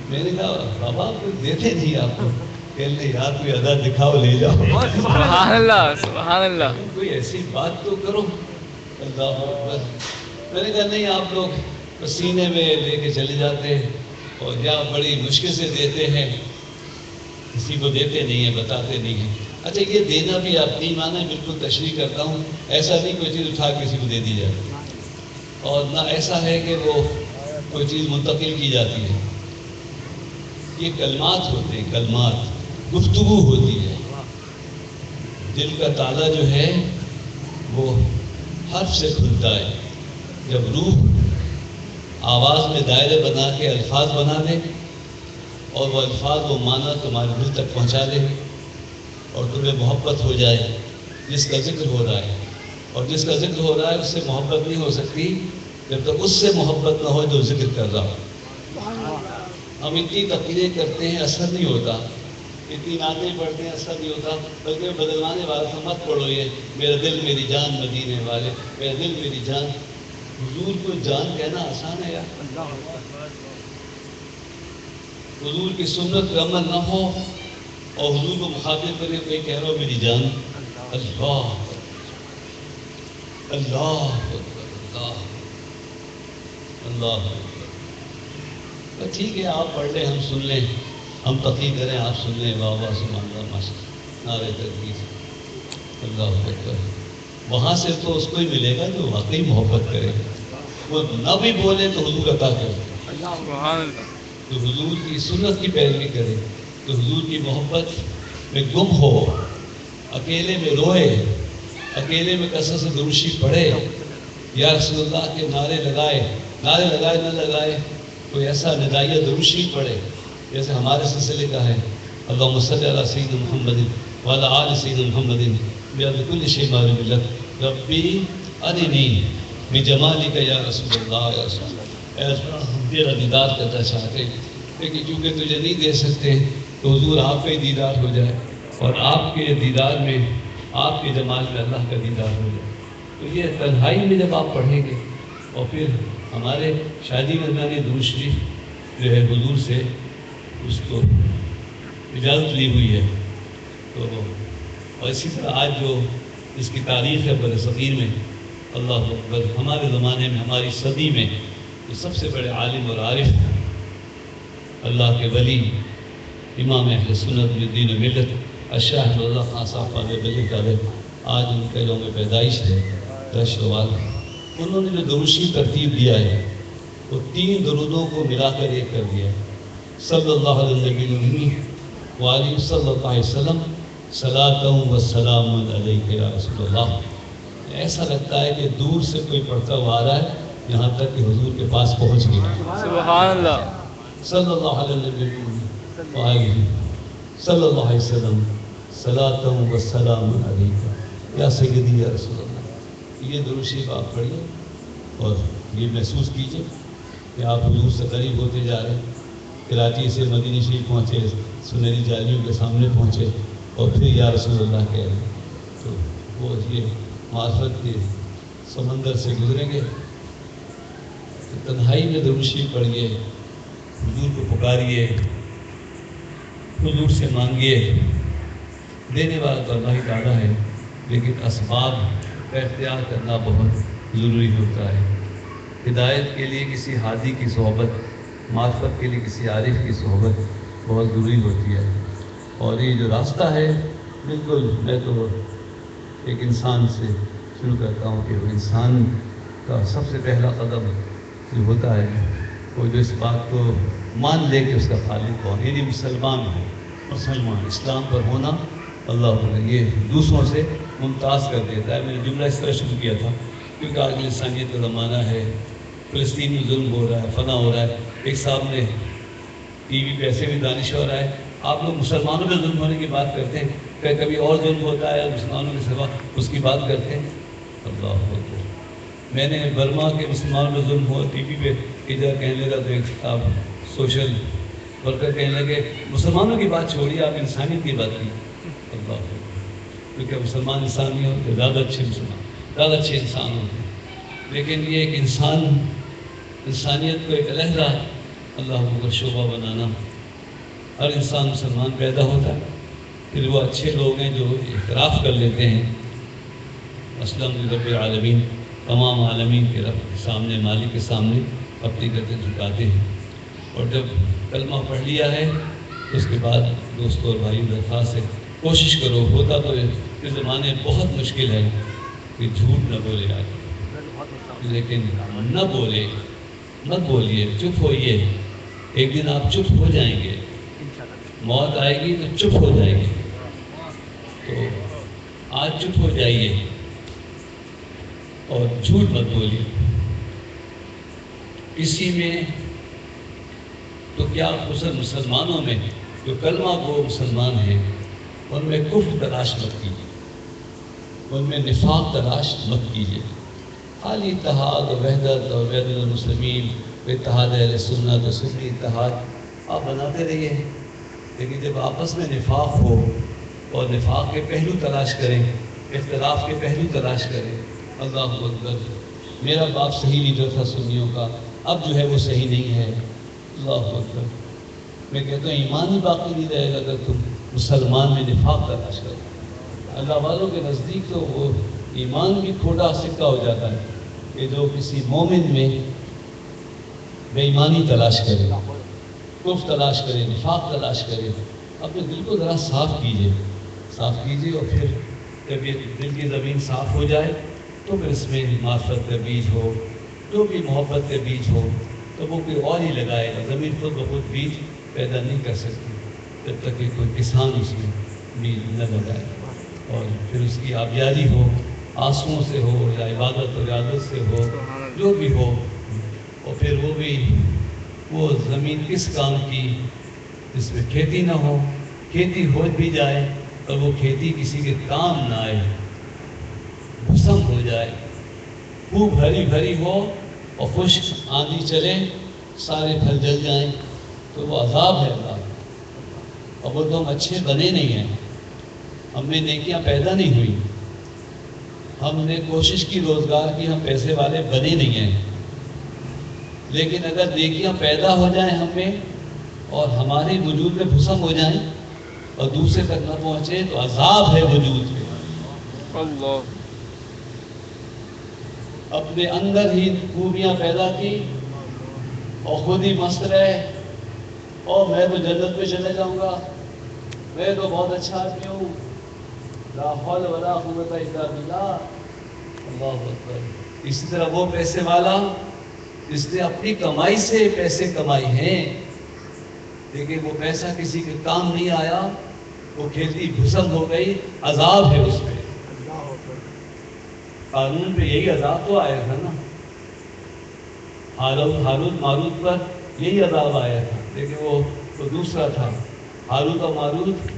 میں نے کہا بابا آپ کچھ دیتے نہیں آپ کو، کہتے یار کوئی ادا دکھاؤ لے جاؤ۔ سبحان اللہ، سبحان اللہ۔ کوئی ایسی بات تو کرو۔ اللہ اکبر۔ میں نے کہا نہیں، آپ لوگ سینے میں لے کے چلے جاتے ہیں اور یا بڑی مشکل سے دیتے ہیں، کسی کو دیتے نہیں ہیں، بتاتے نہیں ہیں۔ اچھا یہ دینا بھی آپ نہیں مانا، بالکل تشریح کرتا ہوں، ایسا نہیں کوئی چیز اٹھا کسی کو دے دی جائے، اور نہ ایسا ہے کہ وہ کوئی چیز منتقل کی جاتی ہے۔ یہ کلمات ہوتے ہیں، کلمات، گفتگو ہوتی ہے۔ دل کا تالا جو ہے وہ حرف سے کھلتا ہے۔ جب روح آواز میں دائرے بنا کے الفاظ بنا دے اور وہ الفاظ و معنی تمہارے دل تک پہنچا دے اور تمہیں محبت ہو جائے جس کا ذکر ہو رہا ہے، اور جس کا ذکر ہو رہا ہے اس سے محبت نہیں ہو سکتی جب تک اس سے محبت نہ ہو جو ذکر کر رہا ہو۔ ہم اتنی تقریریں کرتے ہیں، اثر نہیں ہوتا، اتنی نعتیں پڑھتے ہیں، اثر نہیں ہوتا، بلکہ بدلوانے والا تو مت پڑھو یہ میرا دل میری جان مدینے والے، میرا دل میری جان۔ حضور کو جان کہنا آسان ہے یار؟ حضور کی سنت پر عمل نہ ہو اور حضور کو مخاطب کرے کوئی کہہ رہا ہو میری جان، اللہ اللہ اللہ اللہ تو ٹھیک ہے، آپ پڑھ لیں، ہم سن لیں، ہم تقریر کریں، آپ سن لیں، واہ واہ سبحان اللہ ماشاء نعرہ تکبیر اللہ اکبر۔ وہاں سے تو اس کو ہی ملے گا جو واقعی محبت کرے، وہ نہ بھی بولے تو حضور عطا کرے، سبحان اللہ، جو حضور کی سنت کی پیروی کرے، جو حضور کی محبت میں گم ہو، اکیلے میں روئے، اکیلے میں کثرت سے درود شریف پڑھے، یا رسول اللہ کے نعرے لگائے نہ لگائے، کوئی ایسا ندائیہ درود شریف پڑھے جیسے ہمارے سلسلے کا ہے، اللہم صلی علی سیدنا محمد وعلی آل سیدنا محمد بکل شیء معلوم لک ربی ارنی بجمالک یا رسول اللہ یا رسول اللہ، اے اللہ ہم تیرا دیدار کرنا چاہتے ہیں، لیکن چونکہ تجھے نہیں دے سکتے تو حضور آپ کا ہی دیدار ہو جائے، اور آپ کے دیدار میں، آپ کے جمال میں اللہ کا دیدار ہو جائے۔ تو یہ تنہائی میں جب آپ پڑھیں گے، اور پھر ہمارے شادی میں نے درود شریف جو ہے حضور سے اس کو اجازت لی ہوئی ہے، تو اور اسی طرح آج جو اس کی تاریخ ہے بر صغیر میں، اللہ اکبر، ہمارے زمانے میں، ہماری صدی میں جو سب سے بڑے عالم اور عارف اللہ کے ولی امام اہل سنت دین و ملت الشیخ اللہ خان صاحب علیہ، آج ان کا یوم پیدائش ہے 10 شوال۔ انہوں نے جو درود شریف ترتیب دیا ہے وہ 3 درودوں کو ملا کر ایک کر دیا ہے، صلی اللہ علیہ نبی وعلیہ صلی اللہ علیہ وسلم صلاۃ و سلام علیک یا رسول اللہ۔ ایسا لگتا ہے کہ دور سے کوئی پڑھتا ہوا آ رہا ہے، یہاں تک کہ حضور کے پاس پہنچ گیا۔ سبحان اللہ، صلی اللہ علیہ نبی وعلیہ صلی اللہ علیہ وسلم صلاۃ و سلام علیک یا سیدی یا رسول اللہ۔ یہ درود شریف آپ پڑھیے اور یہ محسوس کیجئے کہ آپ حضور سے قریب ہوتے جا رہے ہیں۔ کراچی سے مدینہ شریف پہنچے، سنہری جالیوں کے سامنے پہنچے، اور پھر یا رسول اللہ کہہ رہے ہیں، تو وہ یہ معرفت کے سمندر سے گزریں گے۔ تو تنہائی میں درود شریف پڑھیے، حضور کو پکاریے، حضور سے مانگیے، دینے والا تو اللہ ہی تعالیٰ ہے، لیکن اسباب کا اختیار کرنا بہت ضروری ہوتا ہے۔ ہدایت کے لیے کسی ہادی کی صحبت، معرفت کے لیے کسی عارف کی صحبت بہت ضروری ہوتی ہے، اور یہ جو راستہ ہے بالکل، میں تو ایک انسان سے شروع کرتا ہوں کہ وہ انسان کا سب سے پہلا قدم جو ہوتا ہے وہ جو اس بات کو مان لے کہ اس کا خالق کون، یعنی مسلمان ہے، مسلمان اسلام پر ہونا اللہ تعالیٰ یہ دوسروں سے ممتاز کر دیتا ہے۔ میں نے جملہ اس طرح شروع کیا تھا کیونکہ آج انسانیت کا زمانہ ہے، فلسطین میں ظلم ہو رہا ہے، فنا ہو رہا ہے۔ ایک صاحب نے ٹی وی پہ ایسے بھی دانش ہو رہا ہے، آپ لوگ مسلمانوں میں ظلم ہونے کی بات کرتے ہیں، کہ کبھی اور ظلم ہوتا ہے مسلمانوں کے سوا اس کی بات کرتے ہیں، اللہ اکبر۔ میں نے برما کے مسلمانوں میں ظلم ہوا ٹی وی پہ ادھر کہنے لگا، تو ایک صاحب سوشل ورکر کہنے لگے مسلمانوں کی بات چھوڑیے، آپ انسانیت کی بات کی، اللہ اکبر۔ کیونکہ مسلمان انسان نہیں ہوتے، زیادہ اچھے مسلمان، زیادہ اچھے انسان ہوتے ہیں، لیکن یہ ایک انسان، انسانیت کو ایک علیحدہ اللہ کا شعبہ بنانا۔ ہر انسان مسلمان پیدا ہوتا ہے، پھر وہ اچھے لوگ ہیں جو اعتراف کر لیتے ہیں اسلم رب العالمین، تمام عالمین کے رب کے سامنے، مالک کے سامنے اپنی گردن جھکاتے ہیں، اور جب کلمہ پڑھ لیا ہے تو اس کے بعد دوستوں اور بھائیوں درخواست ہے کوشش کرو، ہوتا تو اس زمانے بہت مشکل ہے کہ جھوٹ نہ بولے آج، لیکن نہ بولے، مت بولیے، چپ ہوئیے، ایک دن آپ چپ ہو جائیں گے، موت آئے گی تو چپ ہو جائیں گے، تو آج چپ ہو جائیے اور جھوٹ مت بولیے۔ اسی میں تو کیا خصوصاً مسلمانوں میں جو کلمہ گو مسلمان ہیں ان میں کفر تلاش مت کیجیے، ان میں نفاق تلاش مت کیجیے، خالی اتحاد و وحدت اور وحدت المسلمین، اتحاد اہل سنت و سنی اتحاد آپ بناتے رہیے، لیکن جب آپس میں نفاق ہو اور نفاق کے پہلو تلاش کریں، اختلاف کے پہلو تلاش کریں، اللہ اکبر، میرا باپ صحیح لیڈر تھا سنیوں کا، اب جو ہے وہ صحیح نہیں ہے، اللہ اکبر۔ میں کہتا ہوں ایمان ہی باقی نہیں رہے گا اگر تم مسلمان میں نفاق تلاش کرو، اللہ والوں کے نزدیک تو وہ ایمان بھی کھوٹا سکہ ہو جاتا ہے کہ جو کسی مومن میں بے ایمانی تلاش کرے، کفر تلاش کرے، نفاق تلاش کرے. اپنے دل کو ذرا صاف کیجئے اور پھر جب یہ دل کی زمین صاف ہو جائے تو پھر اس میں معرفت کا بیج ہو، جو بھی محبت کا بیج ہو تو وہ کوئی اور ہی لگائے گا. زمین خود بخود بیج پیدا نہیں کر سکتی جب تک کہ کوئی کسان اس میں بیج نہ لگائے، اور پھر اس کی آبیاری ہو، آنسوؤں سے ہو یا عبادت و ریاضت سے ہو، جو بھی ہو. اور پھر وہ زمین کس کام کی جس میں کھیتی نہ ہو، کھیتی ہو بھی جائے اور وہ کھیتی کسی کے کام نہ آئے، بھسم ہو جائے، خوب ہری بھری ہو اور خشک آندھی چلے سارے پھل جل جائیں تو وہ عذاب ہے اللہ. اور وہ تو ہم اچھے بنے نہیں ہیں، ہم میں نیکیاں پیدا نہیں ہوئی، ہم نے کوشش کی، روزگار کی، ہم پیسے والے بنے نہیں ہیں. لیکن اگر نیکیاں پیدا ہو جائیں ہم میں اور ہمارے وجود میں بھسم ہو جائیں اور دوسرے تک نہ پہنچے تو عذاب ہے وجود پہ. اللہ اپنے اندر ہی خوبیاں پیدا کی اور خود ہی مست رہے اور میں تو جنت پہ چلے جاؤں گا، میں تو بہت اچھا آدمی ہوں، لا حول ولا قوت الا باللہ. اللہ اکبر. اسی طرح وہ پیسے والا جس نے اپنی کمائی سے پیسے کمائے ہیں لیکن وہ پیسہ کسی کے کام نہیں آیا، وہ کھیتی بھسم ہو گئی، عذاب ہے اس پہ. قانون پہ یہی عذاب تو آیا تھا نا، ہاروت ماروت پر یہی عذاب آیا تھا، لیکن وہ دوسرا تھا. ہاروت اور ماروت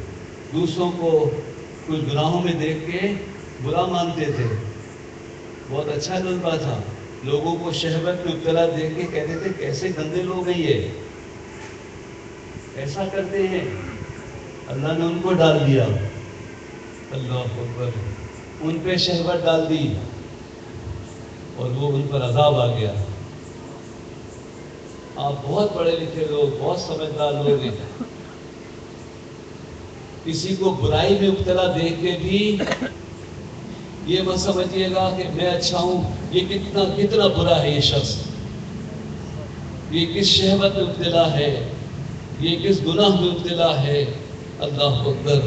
دوسروں کو کچھ گناہوں میں دیکھ کے برا مانتے تھے، بہت اچھا جذبہ تھا. لوگوں کو شہوت میں مبتلا دیکھ کے کہتے تھے کیسے گندے لوگ ہیں یہ، ایسا کرتے ہیں. اللہ نے ان کو ڈال دیا، اللہ اکبر، ان پہ شہوت ڈال دی اور وہ ان پر عذاب آ گیا. آپ بہت پڑھے لکھے لوگ، بہت سمجھدار لوگ ہیں، کسی کو برائی میں مبتلا دیکھ کے بھی یہ مت سمجھیے گا کہ میں اچھا ہوں، یہ کتنا برا ہے، یہ شخص یہ کس شہوت میں مبتلا ہے، یہ کس گناہ میں مبتلا ہے. اللہ اکبر.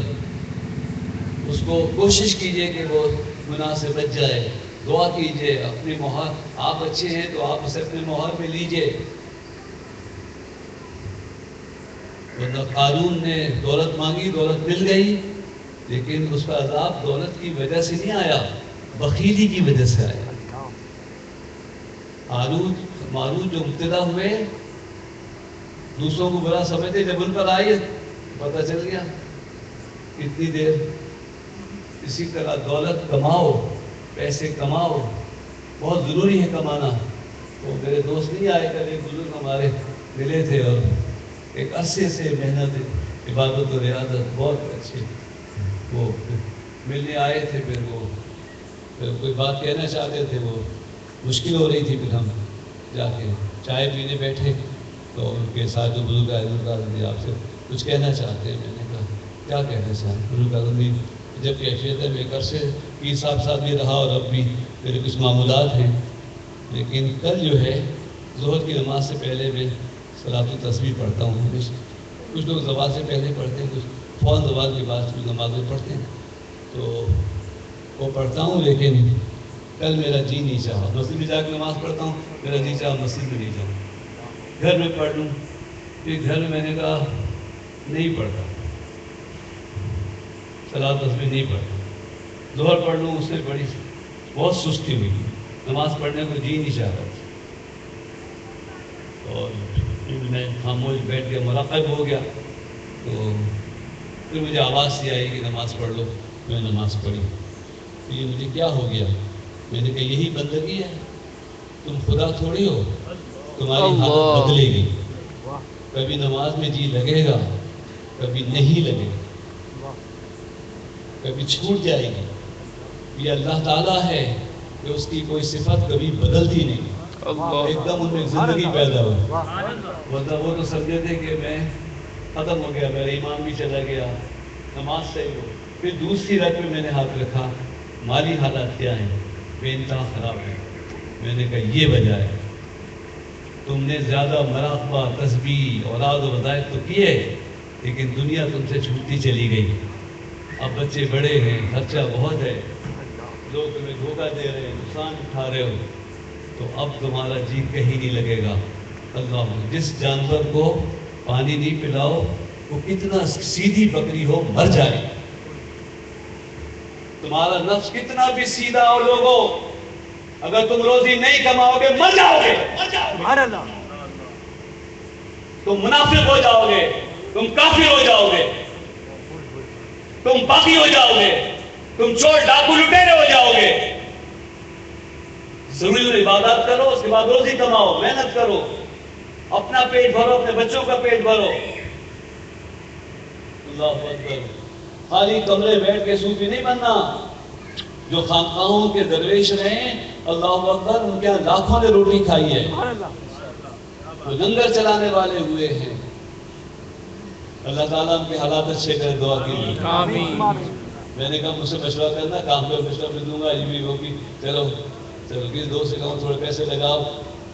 اس کو کوشش کیجئے کہ وہ گناہ سے بچ جائے، دعا کیجئے. اپنی مہر، آپ اچھے ہیں تو آپ اسے اپنے مہر میں لیجئے. قارون نے دولت مانگی، دولت مل گئی، لیکن اس کا عذاب دولت کی وجہ سے نہیں آیا، بخیلی کی وجہ سے آیا. ہاروت ماروت جو مبتلا ہوئے، دوسروں کو برا سمجھتے، جب ان پر آئی پتہ چل گیا کتنی دیر. اسی طرح دولت کماؤ، پیسے کماؤ، بہت ضروری ہے کمانا. تو میرے دوست نہیں آئے، کل ایک بزرگ ہمارے ملے تھے اور ایک عرصے سے محنت، عبادت و ریاضت بہت اچھے وہ ملنے آئے تھے. پھر کوئی بات کہنا چاہتے تھے، وہ مشکل ہو رہی تھی. پھر ہم جا کے چائے پینے بیٹھے تو ان کے ساتھ جو بزرگ آئے، آپ سے کچھ کہنا چاہتے ہیں. میں نے کہا کیا کہنا چاہتے؟ بزرگ آدمی جب کیفیت ہے، میں ایک عرصے پیر صاحب ساتھ بھی رہا اور اب بھی میرے کچھ معمولات ہیں، لیکن کل جو ہے ظہر کی نماز سے پہلے میں صلاۃ التسبیح پڑھتا ہوں ہمیشہ. کچھ لوگ زوال سے پہلے پڑھتے ہیں، کچھ فوراً زوال کے بعد کچھ نمازیں پڑھتے ہیں، تو وہ پڑھتا ہوں. لیکن کل میرا جی نہیں چاہا، مسجد میں جا کے نماز پڑھتا ہوں، میرا جی چاہا مسجد میں نہیں جاؤں، گھر میں پڑھ لوں. پھر گھر میں نے کہا نہیں پڑھتا، صلاۃ التسبیح نہیں پڑھتا، ظہر پڑھ لوں. اس سے بڑی بہت سستی ہوئی، نماز پڑھنے کو جی نہیں چاہ رہا. اور میں خاموش بیٹھ کے مراقب ہو گیا. تو پھر مجھے آواز سی آئی کہ نماز پڑھ لو. میں نماز پڑھی. یہ مجھے کیا ہو گیا؟ میں نے کہا یہی بندگی ہے، تم خدا تھوڑی ہو، تمہاری حالت بدلے گی. کبھی نماز میں جی لگے گا، کبھی نہیں لگے گا، کبھی چھوٹ جائے گی. یہ اللہ تعالیٰ ہے کہ اس کی کوئی صفت کبھی بدلتی نہیں. ایک دم ان میں زندگی پیدا ہوئی، ورنہ وہ تو سمجھے تھے کہ میں ختم ہو گیا، میرا ایمان بھی چلا گیا، نماز صحیح ہو. پھر دوسری رات میں نے ہاتھ رکھا، مالی حالات کیا ہیں؟ بے انتہا خراب ہے۔ میں نے کہا یہ وجہ ہے، تم نے زیادہ مراقبہ، تسبیح، اولاد و وظائف تو کیے، لیکن دنیا تم سے چھوٹتی چلی گئی۔ اب بچے بڑے ہیں، خرچہ بہت ہے، لوگ تمہیں دھوکہ دے رہے ہیں، نقصان اٹھا رہے ہو، تو اب تمہارا جی کہیں نہیں لگے گا۔ اللہ، جس جانور کو پانی نہیں پلاؤ وہ کتنا سیدھی بکری ہو مر جائے، تمہارا نفس کتنا بھی سیدھا ہو لوگوں، اگر تم روزی نہیں کماؤ گے مر جاؤ گے، تم منافق ہو جاؤ گے، تم کافر ہو جاؤ گے، تم باغی ہو جاؤ گے، تم چور ڈاکو لٹیرے ہو جاؤ گے۔ ضرور عبادت کرو، اس کے بعد روزی کماؤ، محنت کرو، اپنا پیٹ بھرو، اپنے بچوں کا پیٹ بھرو۔ اللہ اکبر۔ خالی کمرے بیٹھ کے صوفی نہیں بننا، جو خانقاہوں کے درویش رہے ہیں، اللہ اکبر، ان کے لاکھوں نے روٹی کھائی ہے، وہ لنگر چلانے والے ہوئے ہیں۔ اللہ تعالیٰ ان کے حالات اچھے کرے، دعا کیجیے۔ آمین۔ میں نے کہا مجھ سے مشورہ کرنا، کام پر مشورہ بھی دوں گا، یہ بھی ہوگی، چلو کسی دوست سے کہوں تھوڑے پیسے لگاؤ،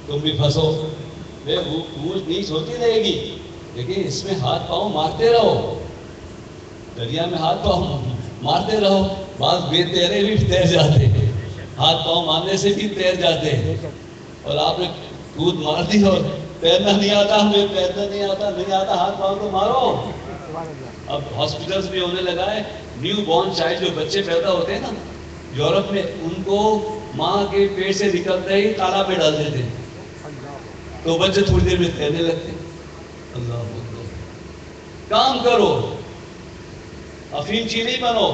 تم بھی پھنسو، اونچ نیچ ہوتی رہے گی، لیکن اس میں ہاتھ پاؤں مارتے رہو، دریا میں ہاتھ پاؤں مارتے رہو، بعض بے تیرے بھی تیر جاتے ہیں، ہاتھ پاؤں مارنے سے بھی تیر جاتے ہیں۔ اور آپ نے کود مار دی اور تیرنا نہیں آتا، ہمیں تیرنا نہیں آتا، ہاتھ پاؤں تو مارو۔ اب ہاسپٹلز میں ہونے لگا ہے، نیو بورن چائلڈ، جو بچے پیدا ہوتے ہیں نا یورپ میں، ان کو ماں کے پیٹ سے نکلتے ہی تالاب میں ڈال دیتے ہیں، تو بچے تھوڑی دیر میں تیرنے لگتے ہیں۔ اللہ اکبر۔ کام کرو، افیم چینی بنو،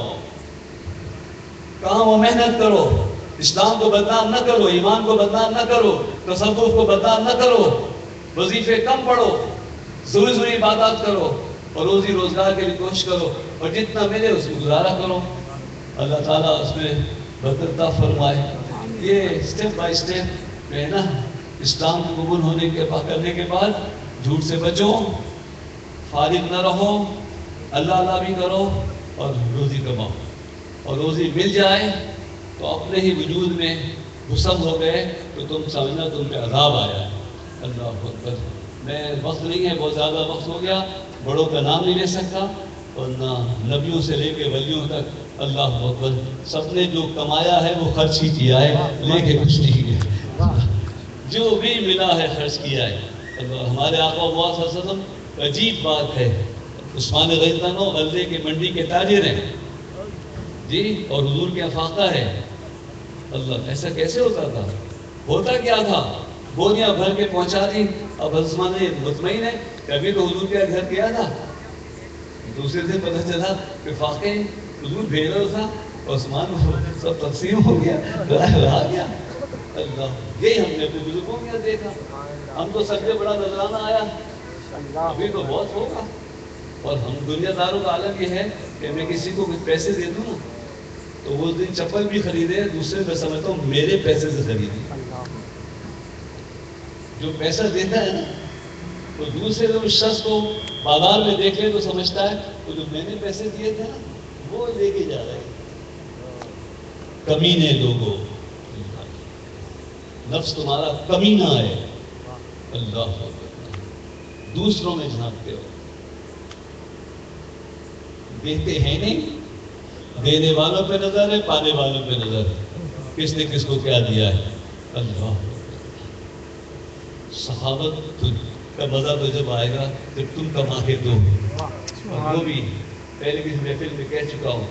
کام و محنت کرو، اسلام کو بدنام نہ کرو، ایمان کو بدنام نہ کرو، تصوف کو بدنام نہ کرو، وظیفے کم پڑھو، ضروری عبادات کرو، اور روزی روزگار کے لیے کوشش کرو، اور جتنا ملے اس میں گزارا کرو، اللہ تعالیٰ اس میں برکت عطا فرمائے۔ یہ اسٹیپ بائی اسٹیپ میں نا، اسلام کو قبول ہونے کے کرنے کے بعد جھوٹ سے بچو، فارغ نہ رہو، اللہ اللہ بھی کرو، اور روزی کماؤ، اور روزی مل جائے تو اپنے ہی وجود میں گھسم ہو گئے تو تم سمجھنا تم پہ عذاب آیا ہے۔ اللہ اکبر۔ میں وقت نہیں ہے، بہت زیادہ وقت ہو گیا، بڑوں کا نام نہیں لے سکتا، اور نہ نبیوں سے لے کے ولیوں تک، اللہ اکبر، سب نے جو کمایا ہے وہ خرچ ہی کیا ہے، لے کے کچھ نہیں ہے، جو بھی ملا ہے خرچ کیا ہے۔ اللہ، ہمارے آقا صلی اللہ علیہ وسلم، عجیب بات ہے، عثمان غنی غلے کے منڈی کے تاجر ہیں جی، اور حضور کے افاقہ ہے۔ اللہ، ایسا کیسے ہوتا تھا؟ ہوتا کیا تھا؟ بوریاں بھر کے پہنچا دی۔ اب عثمان نے مطمئن ہے، کبھی تو حضور کے گھر گیا تھا، دوسرے دن پتہ چلا کہ فاقے حضور بھیج رہا تھا، عثمان سب تقسیم ہو گیا، رہا گیا۔ اللہ، یہی ہم نے اپنے بزرگوں میں دیکھا، ہم تو سب سے بڑا نذرانہ آیا، ابھی تو بہت ہوگا۔ اور ہم دنیا داروں کا عالم یہ ہے کہ میں کسی کو کچھ پیسے دے دوں نا تو وہ دن چپل بھی خریدے، دوسرے میں سمجھتا ہوں میرے پیسے سے خریدی۔ جو پیسہ دیتا ہے نا تو دوسرے اس شخص کو بازار میں دیکھ لے تو سمجھتا ہے تو جو میں نے پیسے دیے تھے نا وہ لے کے جا رہے ہیں۔ کمینے لوگوں، نفس تمہارا کمینہ ہے، اللہ دوسروں میں جھانکتے ہو، دیتے ہیں نہیں، دینے والوں پہ نظر ہے، پانے والوں پہ نظر ہے، کس نے کس کو کیا دیا ہے۔ اللہ، صحابت کا مزہ تو جب آئے گا جب تم کما کے دو، اور وہ بھی پہلے کسی محفل میں کہہ چکا ہوں،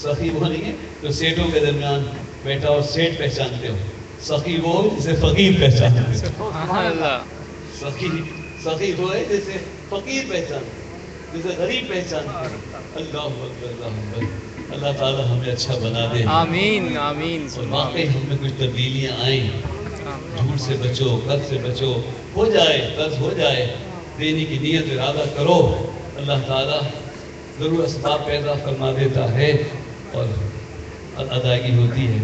سخی وہ نہیں ہے جو سیٹوں کے درمیان بیٹھا اور سیٹ پہچانتے ہو، سخی وہ جسے فقیر پہچانتے ہو، سخی وہ ہے جسے فقیر پہچانتے، جسے غریب پہچانتے۔ اللہ اکبر، اللہ اکبر۔ اللہ تعالیٰ ہمیں اچھا بنا دے، آمین آمین۔ اور واقعی ہم میں کچھ تبدیلیاں آئیں، جھوٹ سے بچو، قرض سے بچو، ہو جائے قرض ہو جائے، دینے کی نیت ارادہ کرو، اللہ تعالیٰ ضرور اسباب پیدا فرما دیتا ہے اور ادائیگی ہوتی ہے۔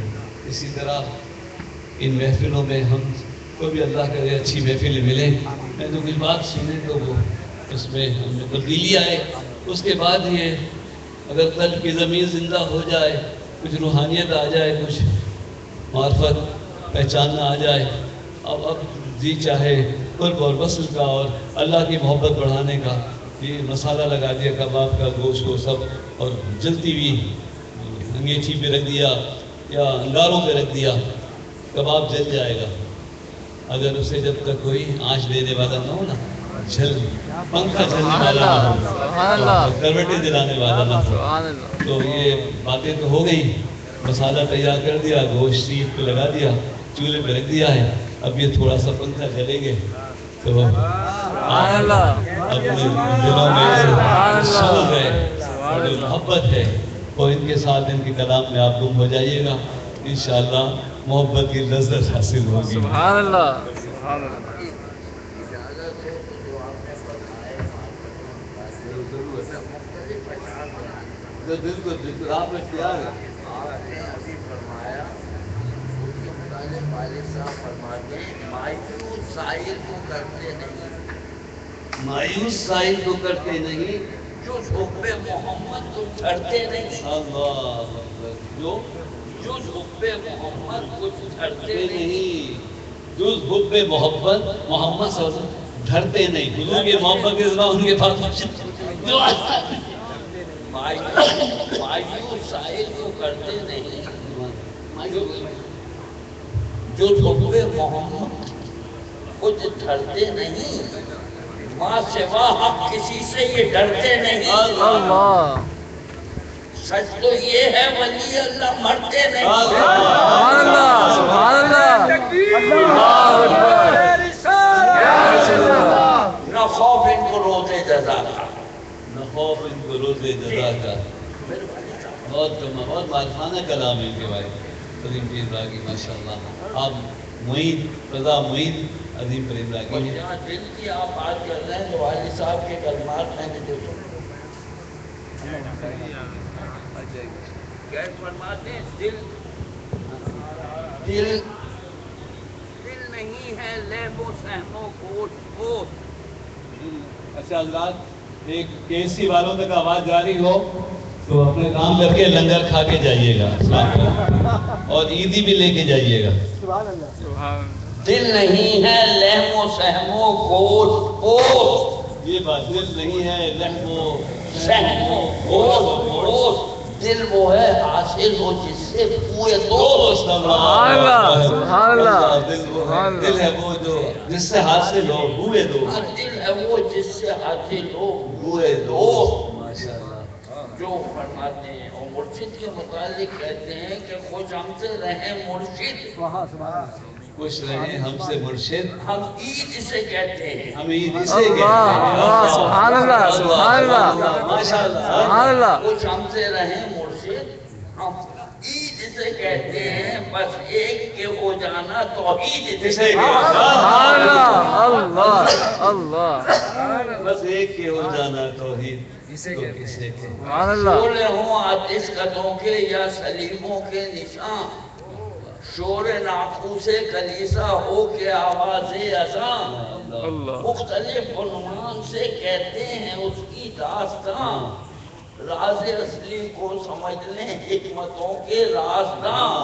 اسی طرح ان محفلوں میں ہم کو بھی اللہ کرے اچھی محفلیں ملیں، میں تو کچھ بات سنے تو وہ اس میں ہم نے تبدیلی آئے، اس کے بعد یہ اگر قلب کی زمین زندہ ہو جائے، کچھ روحانیت آ جائے، کچھ معرفت پہچاننا آ جائے، اب جی چاہے قرب اور وصل کا اور اللہ کی محبت بڑھانے کا، یہ مسالہ لگا دیا کباب کا، گوشت کو سب، اور جلتی ہوئی انگیٹھی پہ رکھ دیا یا انگاروں پہ رکھ دیا، کباب جل جائے گا اگر اسے جب تک کوئی آنچ دینے والا نہ ہو نا، پنکھا چلنے والا نہ ہو، کروٹیں جلانے والا نہ ہو۔ تو یہ باتیں تو ہو گئی، مسالہ تیار کر دیا، گوشت سیخ پہ لگا دیا، چولہے پہ رکھ دیا ہے، اب یہ تھوڑا سا پنکھا چلیں گے تو اپنے دلوں میں سرور ہے اور جو محبت ہے وہ ان کے ساتھ ان کے کلام میں آپ گم ہو جائیے گا، انشاءاللہ محبت کی لذت حاصل ہوگی۔ سبحان اللہ، سبحان اللہ۔ بالکل بالکل آپ اختیار ہے۔ آپ نے ابھی فرمایا اس کے متعلق والد صاحب فرماتے ہیں مایوس سائل کو کرتے نہیں، مایوس سائل کو کرتے نہیں، جو حب محمد کو چھڑتے نہیں، اللہ اکبر، جو حب محمد کو چھڑتے ڈرتے نہیں، نہیں، جز حب محبت محمد صلی اللہ علیہ وسلم ڈرتے نہیں، حضور کی محبت کے ذرا ان کے پاس مایوس سائل کو کرتے نہیں، جو حب محمد کچھ ڈرتے نہیں، ماں سوا حق کسی سے یہ ڈرتے نہیں، اللہ، سچ تو یہ ہے ولی اللہ مرتے نہیں، سبحان اللہ، سبحان اللہ، نہ خوف ان کو روزے جزا کا، نہ خوف ان کو روزے جزا کا۔ بہت معرفانہ کلام ہے ان کے بھائی عظیم پیر راگی، ماشاءاللہ۔ آپ معید رضا معید عظیم پیر راگی اور ہیں۔ جہاں دل کی آپ بات کر رہے ہیں تو والد صاحب کے کلمات میں نے جو کیا فرماتے ہیں، دل نہیں ہے لہو و سہم و گوشت۔ اچھا حضرات، ایک کیسی والوں تک آواز جاری ہو تو اپنے کام کر کے لنگر کھا کے جائیے گا اور عیدی بھی لے کے جائیے گا۔ سبحان دل نہیں ہے لہم و سہم و گوشت، یہ بات دل نہیں ہے لحم و سہم و گوشت، دل وہ ہے حاصل ہو جس سے بوئے دوست، سبحان اللہ، سبحان اللہ، دل ہے وہ جو جس سے حاصل ہو بوئے دو، دل ہے وہ جس سے حاصل ہو بوئے دوست، ماشاءاللہ۔ جو فرماتے ہیں اور مرشد کے متعلق کہتے ہیں کہ خوش ہم سے رہیں مرشد، خوش رہیں ہم سے مرشد، ہم عید سے کہتے ہیں، ہم عید اسے اللہ، کہتے ہیں۔ اللہ، سبحان اللہ، سبحان اللہ، ماشاءاللہ۔ سبحان اللہ، خوش ہم سے رہیں مرشد، ہم عید سے کہتے ہیں، بس ایک کے ہو جانا توحید سے اسے سبحان اللہ، اللہ، اللہ، بس ایک کے ہو جانا توحید تو کسے کہ سبحان اللہ، شعلے ہوں آتش قدوں کے یا سلیموں کے نشان، شور ناقوس کلیسا ہو کے آواز اذان، اللہ، مختلف عنوان سے کہتے ہیں اس کی داستان، راز اصلی کو سمجھ لیں حکمتوں کے رازداں،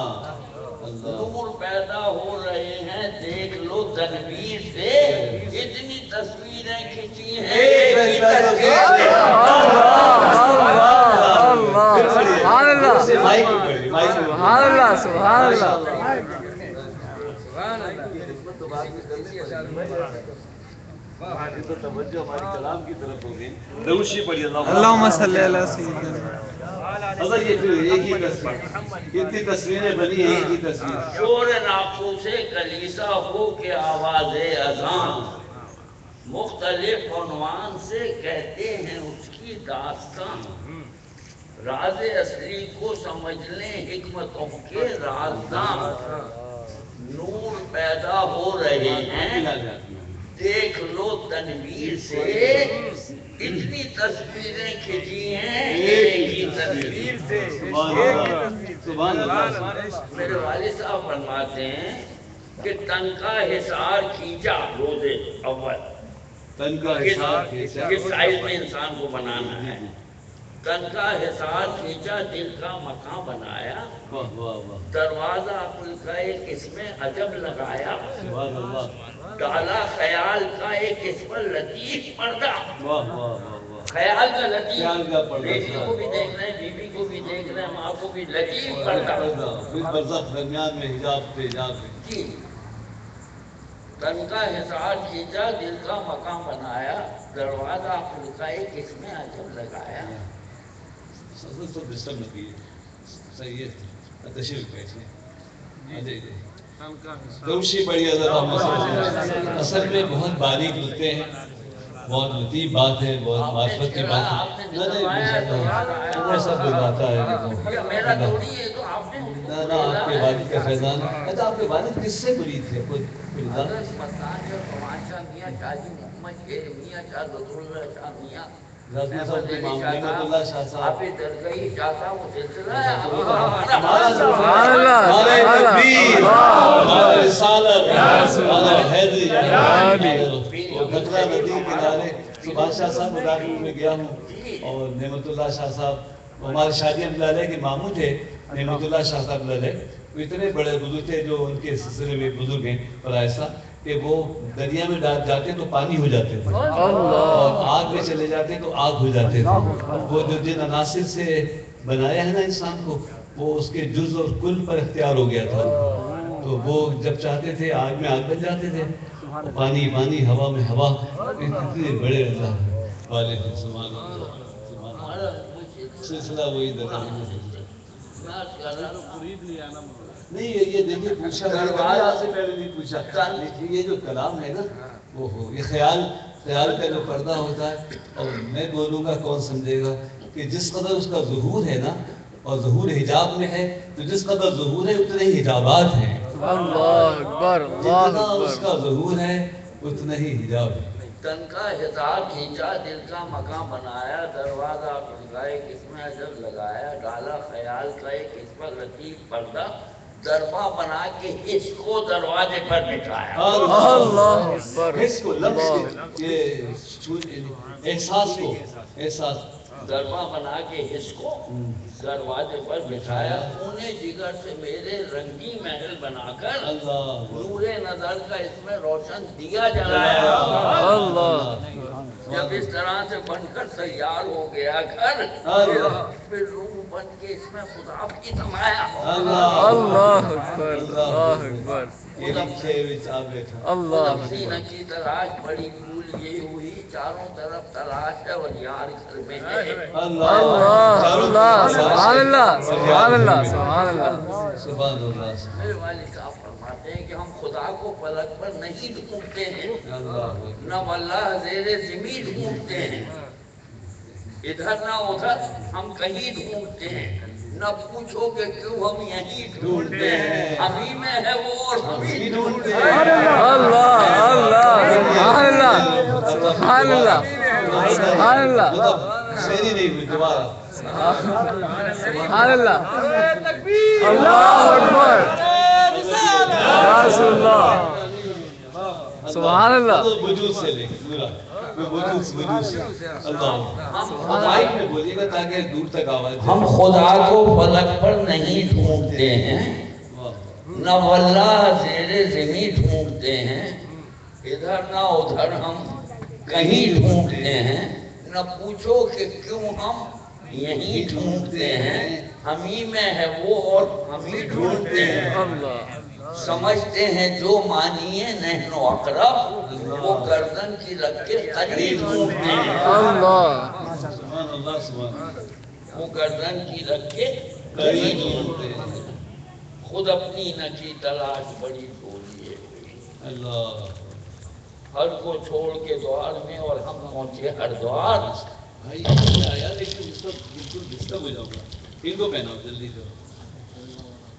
نور پیدا ہو رہے ہیں دیکھ لو تنویر سے، اتنی تصویریں کھینچی ہیں ایک ہی تصویر سے، سبحان اللہ، سبحان اللہ، سبحان اللہ، توجہ ہماری کلام کی طرف ہو گئی۔ روشی پڑھی اللہم صلی علی سیدنا۔ اگر یہ تو ایک ہی تصویر، اتنی تصویریں بنی ہیں ایک ہی تصویر۔ شور ناقوس کلیسا ہو کے آواز اذان، مختلف عنوان سے کہتے ہیں اس کی داستان، راز اصلی کو سمجھ لیں حکمتوں کے رازداں، نور پیدا ہو رہے ہیں دیکھ لو تنویر سے، اتنی تصویریں کھینچی ہیں ایک ہی تصویر سے، سبحان اللہ۔ میرے والد صاحب فرماتے ہیں کہ تن کا حصار کھینچا روزے اول، تن کا حصار کس سائز میں انسان کو بنانا ہے، تن کا حصار کھینچا دل کا مکان بنایا واہ واہ واہ دروازہ عقل کا ایک اس میں عجب لگایا سبحان اللہ ڈالا خیال کا ایک اس پر لطیف پردہ واہ واہ واہ واہ خیال کا لطیف خیال کا پردہ بیٹی کو بھی دیکھ رہے ہیں بیوی کو بھی دیکھ رہے ہیں ماں کو بھی لطیف پردہ پھر برزخ درمیان میں حجاب پہ حجاب پہ جی تن کا حصار کھینچا دل کا مکان بنایا دروازہ عقل کا ایک اس میں عجب لگایا تو ڈسٹرب نہ کیجیے صحیح ہے تشریف بیٹھیں دوشی بڑی اصل میں بہت باریک ہوتے ہیں بہت لطیف بات ہے بہت معرفت کی بات ہے سب بتاتا ہے میرا تھوڑی ہے تو آپ نے نہ آپ کے والد کا فیضان اچھا آپ کے والد کس سے مرید تھے کوئی حضرت مستان شاہ کمان شاہ میاں شاہی محمد شیر میاں شاہ ظہور شاہ میاں نعمت اللہ شاہ صاحب آپ درگاہی شاہ صاحب وہ سلسلہ ہے سبحان اللہ ہمارے تکبیر ہمارے رسالت ہمارے حیدری گھگرا ندی کنارے سبحان شاہ صاحب مداخل میں گیا ہوں اور نعمت اللہ شاہ صاحب ہمارے شادی علیہ کے ماموں تھے نعمت اللہ شاہ صاحب علیہ وہ اتنے بڑے بزرگ تھے جو ان کے سلسلے میں بزرگ ہیں اور ایسا کہ وہ دریا میں جاتے تو پانی ہو جاتے تھے اور آگ میں چلے جاتے تو آگ ہو جاتے تھے وہ جو جن عناصر سے بنایا ہے نا انسان کو وہ اس کے جز اور کل پر اختیار ہو گیا تھا تو وہ جب چاہتے تھے آگ میں آگ بن جاتے تھے پانی پانی ہوا میں ہوا اتنے بڑے اللہ والے تھے سبحان اللہ سلسلہ وہی نہیں یہ دیکھیے پوچھا آپ سے پہلے نہیں پوچھا یہ جو کلام ہے نا وہ ہو یہ خیال کا جو پردہ ہوتا ہے اور میں بولوں گا کون سمجھے گا کہ جس قدر اس کا ظہور ہے نا اور ظہور حجاب میں ہے تو جس قدر ظہور ہے اتنے ہی حجابات ہیں اللہ اکبر جتنا اس کا ظہور ہے اتنا ہی حجاب ہے تن کا حصار کھینچا دل کا مکان بنایا دروازہ کھلائے کس میں عجب لگایا ڈالا خیال کا ایک اس پر لطیف پردہ دربا بنا کے حس کو دروازے پر بٹھایا اللہ اکبر حس کو لفظ یہ احساس کو احساس دربا بنا کے حس کو دروازے پر بٹھایا خون جگر سے میرے رنگی محل بنا کر نور نظر کا اس میں روشن دیا جلایا اللہ جب اس طرح سے بن کر تیار ہو گیا گھر پھر روح بن کے اس میں خدا بھی سمایا اللہ اکبر اللہ اکبر اللہ سینہ کی تلاش بڑی بھول یہ ہوئی چاروں طرف تلاش ہے اور یار گھر میں ہے اللہ اللہ سبحان اللہ سبحان اللہ سبحان اللہ سبحان اللہ میرے والد صاحب فرماتے ہیں کہ ہم خدا کو فلک پر نہیں ڈھونڈتے ہیں نہ واللہ زیر زمین ڈھونڈتے ہیں ادھر نہ ادھر ہم کہیں ڈھونڈتے ہیں نہ پوچھو کہ کیوں ہم یہیں ڈھونڈتے ہیں ہمیں میں ہے وہ اور ہمیں ڈھونڈتے ہیں اللہ اللہ سبحان اللہ سبحان اللہ سبحان اللہ شیری نہیں ہوئی دوبارہ سبحان اللہ اللہ اکبر یا رسول اللہ سبحان اللہ وجود سے لے کے پورا وجود سے اللہ مائک میں بولیے گا تاکہ دور تک آواز ہم خدا کو فلک پر نہیں ڈھونڈتے ہیں نہ واللہ زیر زمین ڈھونڈتے ہیں ادھر نہ ادھر ہم کہیں ڈھونڈتے ہیں نہ پوچھو کہ کیوں ہم یہیں ڈھونڈتے ہیں ہمیں میں ہے وہ اور ہمیں ڈھونڈتے ہیں اللہ سمجھتے ہیں جو مانیے نحن و اقرب وہ گردن کی رکھ کے قریب ڈھونڈتے ہیں اللہ سبحان اللہ سبحان وہ گردن کی رکھ کے قریب ڈھونڈتے ہیں خود اپنی نہ کی تلاش بڑی ڈھونڈیے اللہ ہر کو چھوڑ کے دوار میں اور ہم پہنچے ہردوار بھائی میں آیا لیکن اس وقت بالکل ڈسٹرب ہو جاؤں گا ان کو پہناؤ جلدی کرو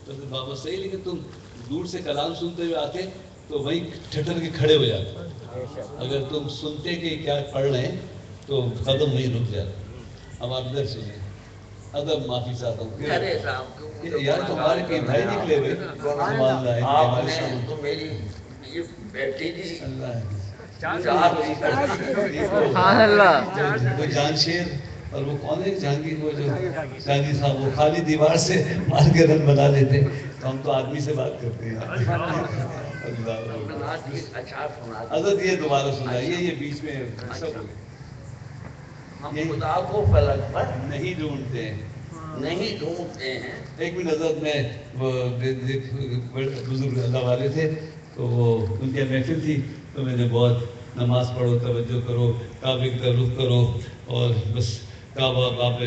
تو بابا صحیح لیکن تم دور سے کلام سنتے ہوئے آتے تو وہیں ٹھٹر کے کھڑے ہو جاتے اگر تم سنتے کہ کیا پڑھ رہے ہیں تو قدم وہیں رک جاتے اب آپ ادھر سنیں ادب معافی چاہتا ہوں ارے صاحب یار تمہارے کے بھائی نکلے ہوئے آپ نے تو میری یہ بیٹی تھی سبحان اللہ وہ جان شیر اور وہ کون ہے جہانگیر وہ جو جہانگیر صاحب وہ خالی دیوار سے مار کے رن بنا لیتے، تو ہم تو آدمی سے بات کرتے ہیں. حضرت یہ دوبارہ سنائیے، یہ بیچ میں سب ہم خدا کو فلک پر نہیں ڈھونڈتے ہیں. نہیں ڈھونڈتے ہیں. ایک منٹ حضرت، میں وہ بزرگ اللہ والے تھے تو وہ ان کی محفل تھی، تو میں نے بہت نماز پڑھو، توجہ کرو، کعبے کی طرف رخ کرو، اور بس کعبہ باب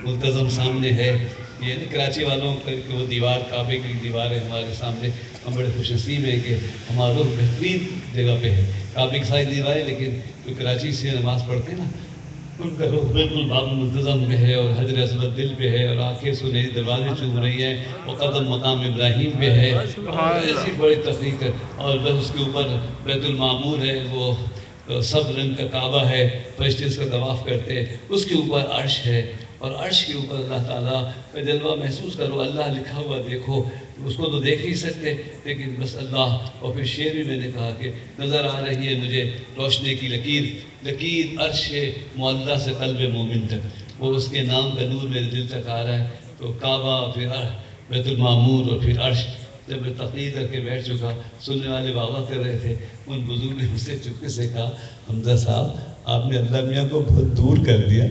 ملتظم سامنے ہے. یہ نہیں کراچی والوں کا کہ وہ دیوار کعبے کی دیوار ہے ہمارے سامنے. ہم بڑے خوش نصیب ہیں کہ ہمارا رخ بہترین جگہ پہ ہے. کعبے کی ساری دیواریں، لیکن جو کراچی سے نماز پڑھتے ہیں نا، ان کا رخ بالکل باب ملتظم پہ ہے، اور حجر اسود دل پہ ہے، اور آنکھیں سنہری دروازے چوم رہی ہیں، اور قدم مقام ابراہیم پہ ہے. ایسی بڑی تفریق ہے. اور بس اس کے اوپر بیت المعمور ہے، وہ سب رنگ کا کعبہ ہے، فرشتے اس کا طواف کرتے ہیں. اس کے اوپر عرش ہے، اور عرش کے اوپر اللہ تعالیٰ کا جلوہ محسوس کرو. اللہ لکھا ہوا دیکھو، اس کو تو دیکھ نہیں سکتے، لیکن بس اللہ. اور پھر شعر بھی میں نے کہا کہ نظر آ رہی ہے مجھے روشنی کی لکیر، لکیر عرش معلّہ سے قلب مومن تک. وہ اس کے نام کا نور میرے دل تک آ رہا ہے. تو کعبہ، پھر بیت المعمور، اور پھر عرش. جب میں تقریر کر کے بیٹھ چکا، سننے والے بابا کر رہے تھے، ان بزرگ نے مجھ سے چپکے سے کہا، حمزہ صاحب آپ نے اللہ میاں کو بہت دور کر دیا.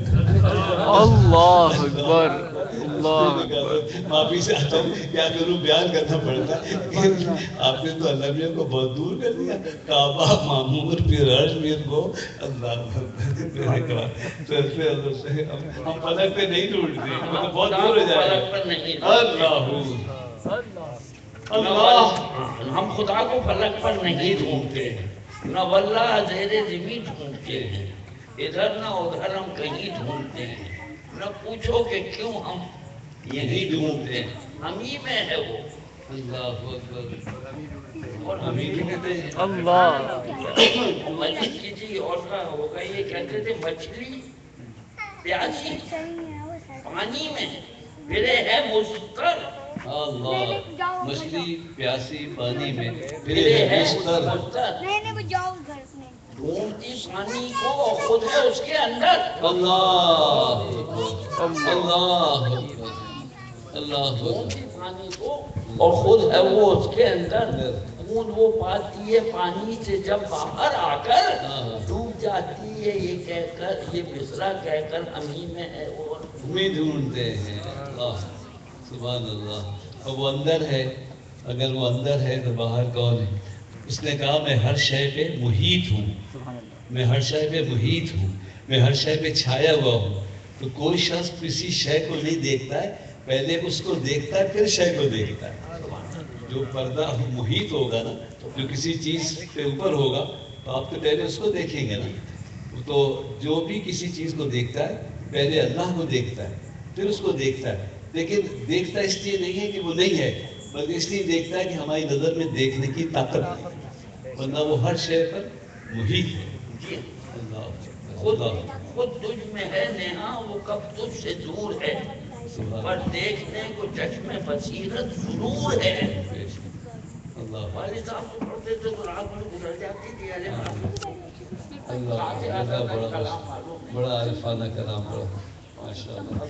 اللہ اکبر، اللہ اکبر. معافی سے آتا ہوں، کیا کروں، بیان کرنا پڑتا ہے. آپ نے تو اللہ میاں کو بہت دور کر دیا. کعبہ، معمور، پھر عرش، پھر وہ. اللہ میں نے کہا ہم فلک پہ نہیں ڈھونڈتے، بہت دور ہو جائے. اللہ ہم خدا کو فلک پر نہیں ڈھونڈتے، نہ واللہ زیر زمین ڈھونڈتے ہیں. ادھر نہ ادھر ہم کہیں ڈھونڈتے ہیں. نہ پوچھو کہ کیوں ہم یہی ڈھونڈتے ہیں، ہم ہی میں ہے وہ. اللہ اکبر. اور ہم ہی ڈھونڈتے ہیں. اللہ مسجد کسی اور کا ہوگا، یہ کہتے تھے مچھلی پیاسی پانی میں پھرے ہے مستر. اللہ، مچھلی پیاسی پانی میں پھرے ہے مستر. مستر. ڈھونڈتی پانی کو اور خود ہے اس کے اندر. اللہ اللہ اللہ. ڈھونڈتی پانی کو اور خود ہے وہ اس کے اندر. بوند وہ پاتی ہے پانی سے جب باہر آ کر، ڈوب جاتی ہے یہ کہہ کر، یہ مصرع کہہ کر ہم ہی میں ہے وہ. ہمیں ڈھونڈتے ہیں. اللہ سبحان اللہ. اور وہ اندر ہے، اگر وہ اندر ہے تو باہر کون ہے؟ اس نے کہا میں ہر شے پہ محیط ہوں، میں ہر شے پہ محیط ہوں، میں ہر شے پہ چھایا ہوا ہوں. تو کوئی شخص کسی شے کو نہیں دیکھتا ہے، پہلے اس کو دیکھتا ہے پھر شے کو دیکھتا ہے. جو پردہ محیط ہوگا نا، جو کسی چیز کے اوپر ہوگا، تو آپ تو پہلے اس کو دیکھیں گے نا. تو جو بھی کسی چیز کو دیکھتا ہے پہلے اللہ کو دیکھتا ہے پھر اس کو دیکھتا ہے. لیکن دیکھتا اس لیے نہیں ہے کہ وہ نہیں ہے، بلکہ اس لیے دیکھتا ہے کہ ہماری نظر میں دیکھنے کی طاقت ہے، ورنہ وہ ہر شے پر محیط ہے. خود تجھ میں ہے نیہا، وہ کب تجھ سے دور ہے، پر دیکھنے کو چشم بصیرت ضرور ہے. والد صاحب کو پڑھتے تھے تو رات میں گزر جاتی تھی. بڑا عارفانہ کلام پڑھا ماشاء اللہ.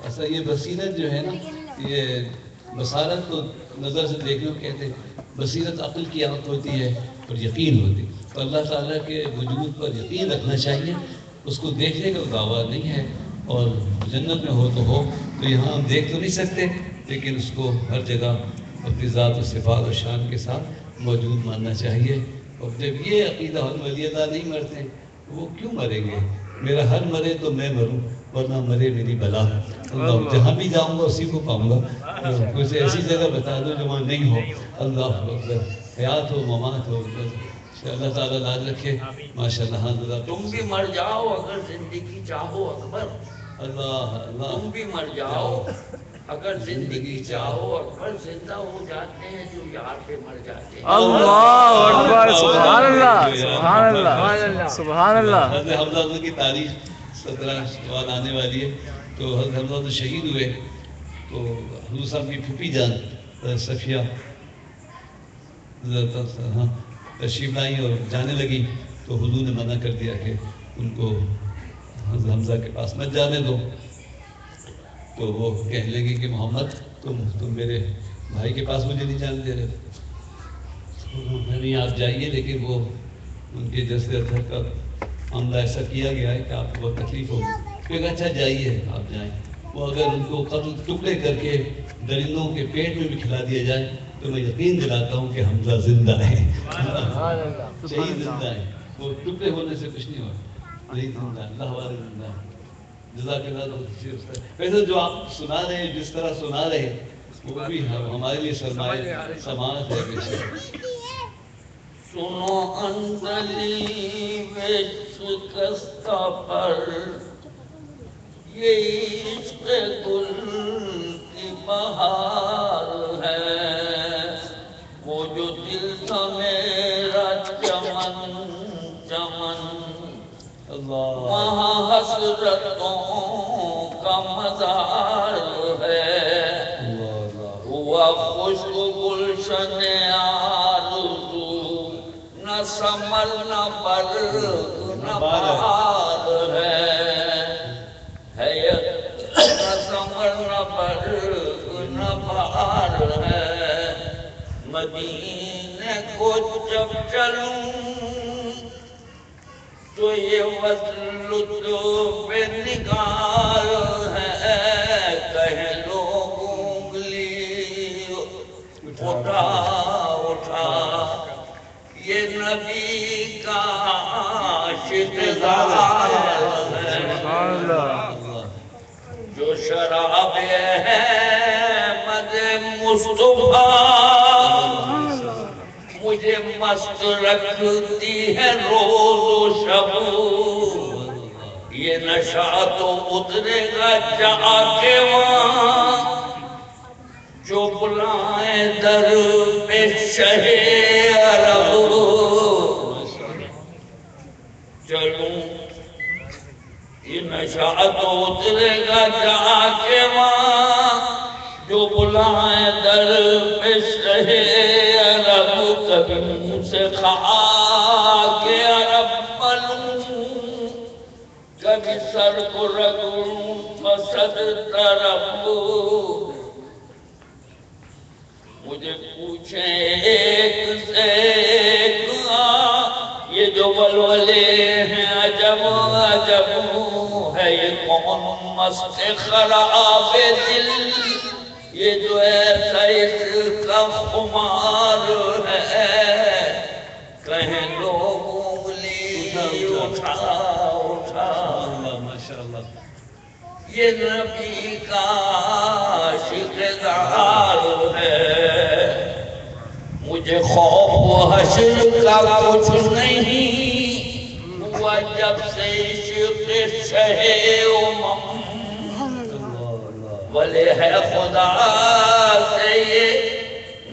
اچھا یہ بصیرت جو ہے نا، یہ بصارت کو نظر سے دیکھنے کو کہتے ہیں. بصیرت عقل کی آنکھ ہوتی ہے اور یقین ہوتی ہے. تو اللہ تعالیٰ کے وجود پر یقین رکھنا چاہیے، اس کو دیکھنے کا دعویٰ نہیں ہے. اور جنت میں ہو تو یہاں ہم دیکھ تو نہیں سکتے، لیکن اس کو ہر جگہ اپنی ذات و صفات و شان کے ساتھ موجود ماننا چاہیے. اور جب یہ عقیدہ ہر ولی اللہ نہیں مرتے، وہ کیوں مریں گے؟ میرا ہر مرے تو میں مروں، ورنہ مرے میری بلا. اللہ جہاں بھی جاؤں گا اسی کو پاؤں گا. کچھ ایسی جگہ بتا دو جو وہاں نہیں ہو. اللہ اکبر. حیات ہو ممات ہو، اللہ تعالیٰ لاج رکھے. ماشاء اللہ. تم بھی مر جاؤ اگر زندگی چاہو اکبر. اللہ اللہ. تم بھی مر جاؤ اگر زندگی چاہو اکبر. زندہ ہو جاتے ہیں جو یار پہ مر جاتے ہیں. اللہ اکبر. سبحان اللہ، سبحان اللہ، سبحان اللہ. حضرت حمزہ کی تاریخ 17 سوال آنے والی ہے. تو حضرت حمزہ تو شہید ہوئے، تو حضور صاحب کی پھوپھی جان صفیہ تشریف لائی اور جانے لگی. تو حضور نے منع کر دیا کہ ان کو حمزہ کے پاس مت جانے دو. تو وہ کہنے لگی کہ محمد تم میرے بھائی کے پاس مجھے نہیں جانے دے رہے. نہیں آپ جائیے, لیکن وہ ان کے جسد اطہر کا معاملہ ایسا کیا گیا ہے کہ آپ کو بہت تکلیف ہوگی. کہ اچھا جائیے آپ جائیں. وہ اگر ان کو قتل ٹکڑے کر کے درندوں کے پیٹ میں بھی کھلا دیا جائے تو میں یقین دلاتا ہوں کہ حمزہ زندہ ہے, شہید زندہ ہے. وہ ٹکڑے ہونے سے کچھ نہیں ہوا, نہیں زندہ, اللہ والے زندہ ہے. جزاک اللہ. ویسے جو آپ سنا رہے ہیں, جس طرح سنا رہے ہیں, وہ بھی ہمارے لیے سرمایہ سماعت ہے. سنو اندلی میں شکستہ پر یہ عشق گل کی بہار ہے. وہ جو دل تھا میرا چمن چمن, وہاں حسرتوں کا مزار ہے. ہوا خشک گلشن آرزو, نہ ثمر نہ برگ نہ بہار ہے. نہ ثمر نہ برگ نہ بہار ہے. مدینے کو جب چلوں تو یہ وصل لطف نگار ہے. کہے لوگ انگلی اٹھا اٹھا, یہ نبی کا عاشق زار ہے. جو شراب ہے مد مصطفیٰ مجھے مست رکھتی ہے روز و شب. یہ نشہ تو اترے گا جا کے وہاں جو بلائیں در پہ شہ عرب. چلوں یہ نشہ تو اترے گا جا کے وہاں جو بلائیں در پہ شہ عرب. کبھی منہ سے خاک عرب پلوں, کبھی سر کو رگڑوں فسد طرف. مجھے پوچھیں ایک سے ایک, یہ جو ولولے ہیں عجب عجب ہے. یہ کون مست خراب دل, یہ جو ایسا عشق کا خمار ہے. کہیں لوگ انگلی اٹھا اٹھا, ماشاءاللہ. یہ نبی کا عاشق زار ہے. مجھے خوف و حشر کا کچھ نہیں ہوا جب سے عشق شہ امم. ولی ہے خدا سے یہ,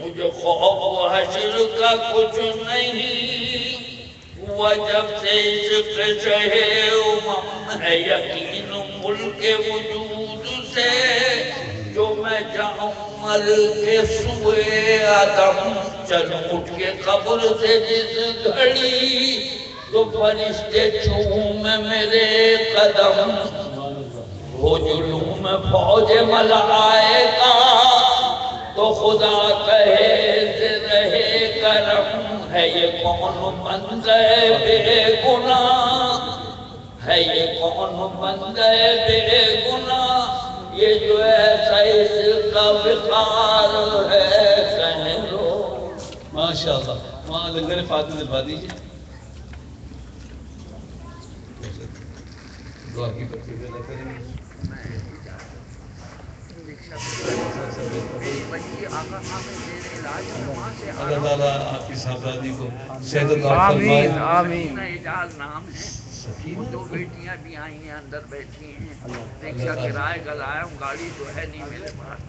مجھے خوف و حشر کا کچھ نہیں ہوا جب سے عشق شہ امم ہے. یقین ملک وجود سے جو میں جاؤں مر کے سوئے عدم. چلوں اٹھ کے قبر سے جس گھڑی تو فرشتے چومے میرے قدم. وہ جلوم فوج ملائکہ تو خدا کہے سے رہے کرم. ہے یہ کون بندہ بے گناہ, ہے یہ کون بندہ بے گناہ, یہ جو ایسا عشق کا وقار ہے. کہہ لو ماشاءاللہ. وہاں لنگر فاتح دلوا دیجیے. دعا کی بچے پیدا کریں گے. اللہ تعالیٰ آپ کی صاحبزادی کو صحت عطا فرمائے. آمین. اعجاز نام ہے. وہ دو بیٹیاں بھی آئی ہیں, اندر بیٹھی ہیں. رکشہ کرائے کا لایا ہوں, گاڑی تو ہے نہیں میرے پاس.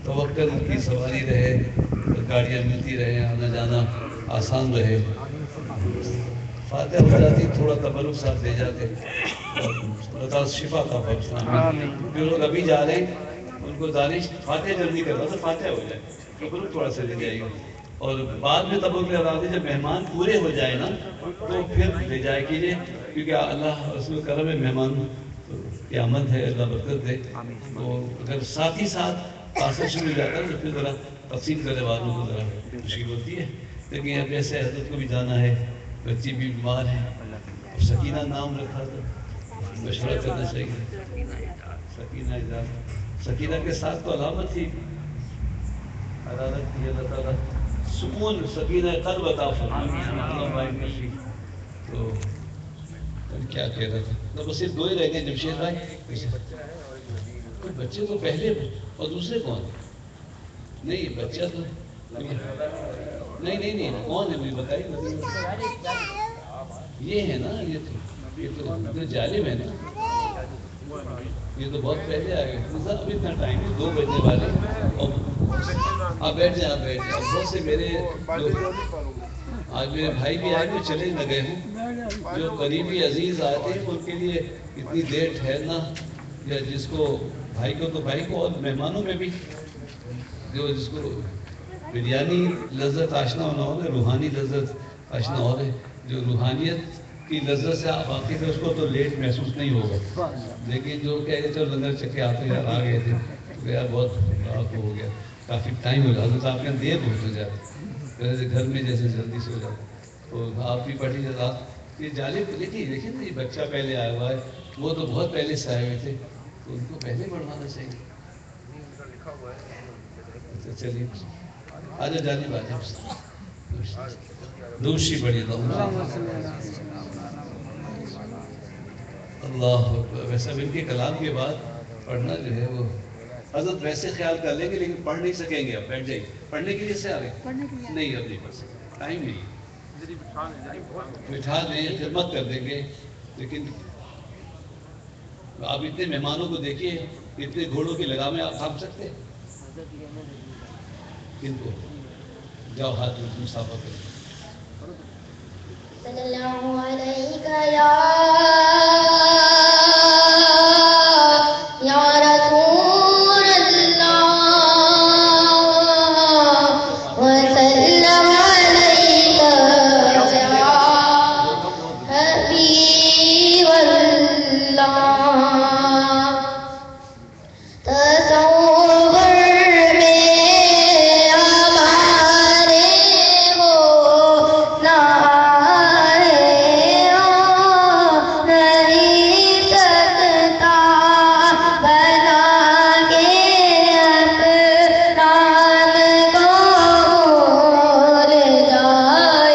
توکل کی سواری رہے, گاڑیاں ملتی رہے, آنا جانا آسان رہے. فاتح ہو جاتی, تھوڑا تبرک ساتھ لے جاتے, اللہ تعالیٰ شفا کا فرمائے. جو لوگ ابھی جا رہے ہیں ان کو دانش فاتح جلدی کروا تو فاتح ہو جائے, تبرک تھوڑا سا لے جائیے. اور بعد میں تبرک لگا دیں جب مہمان پورے ہو جائے نا تو پھر لے جائے کیجیے، کیونکہ اللہ رسول کرم ہے، مہمان کی آمد ہے، اللہ برکت دے۔ تو اگر ساتھ ہی ساتھ پاسا شروع ہو جاتا ہے تو پھر ذرا تقسیم کرنے والوں کو ذرا مشکل ہوتی ہے، لیکن اب ایسے حضرت کو بھی جانا ہے، بچی بھی بیمار ہے، اور سکینہ نام رکھا تو مشورہ کرنا چاہیے۔ سکینہ اجازت، سکینہ کے ساتھ تو علامت تھی عدالت کی، اللہ تعالیٰ سکون سکینہ قلب عطا فرمائے۔ تو کیا کہہ رہا تھا، تو بس صرف دو ہی رہ گئے جمشید بھائی، بچے تو پہلے اور دوسرے کون؟ نہیں بچہ تو نہیں کون ہے مجھے بتائیے، یہ ہے نا، یہ تو جالب ہے نا، یہ تو بہت پہلے آ گئے، ابھی اتنا ٹائم ہے، 2 بجنے والے، آپ بیٹھ جائیں، آپ بیٹھ جائیں۔ بہت سے میرے آج میرے بھائی بھی آئے، میں چلے نہ گئے ہوں، جو قریبی عزیز آئے تھے ان کے لیے اتنی دیر ٹھہرنا، یا جس کو بھائی کو تو بھائی کو، اور مہمانوں میں بھی جو جس کو بریانی لذت آشنا ہونا ہو، روحانی لذت آشنا ہو رہے، جو روحانیت کی لذت سے آپ واقف ہے، اس کو تو لیٹ محسوس نہیں ہوگا، لیکن جو کہہ گئے چلو لنگر چکے آتے یار آ گئے تھے، تو یار بہت رات ہو گیا، کافی ٹائم ہو جاتا، تو آپ کے یہاں دیر بہت ہو جاتی، ویسے گھر میں جیسے جلدی سے ہو جاتا، تو آپ بھی پڑھی رات۔ یہ جالب دیکھیے نا، یہ بچہ پہلے آیا ہوا ہے، وہ تو بہت پہلے سے آئے ہوئے تھے، تو ان کو پہلے پڑھوانا چاہیے۔ چلیے آجا جانب آجا، دوسری پڑھی تو اللہ اکبر۔ ویسے اب ان کے کلام کے بعد پڑھنا جو ہے وہ حضرت ویسے خیال کر لیں گے، لیکن پڑھ نہیں سکیں گے، اب بیٹھ جائیے۔ پڑھنے کے لیے سے آ رہے نہیں، اب نہیں پڑھ سکتے، ٹائم نہیں، بٹھا دیں، خدمت کر دیں گے، لیکن آپ اتنے مہمانوں کو دیکھیے، اتنے گھوڑوں کی لگام میں آپ تھام سکتے ہیں؟ کن کو؟ جاؤ ہاتھ میں صافہ کرو۔ صلی اللہ علیہ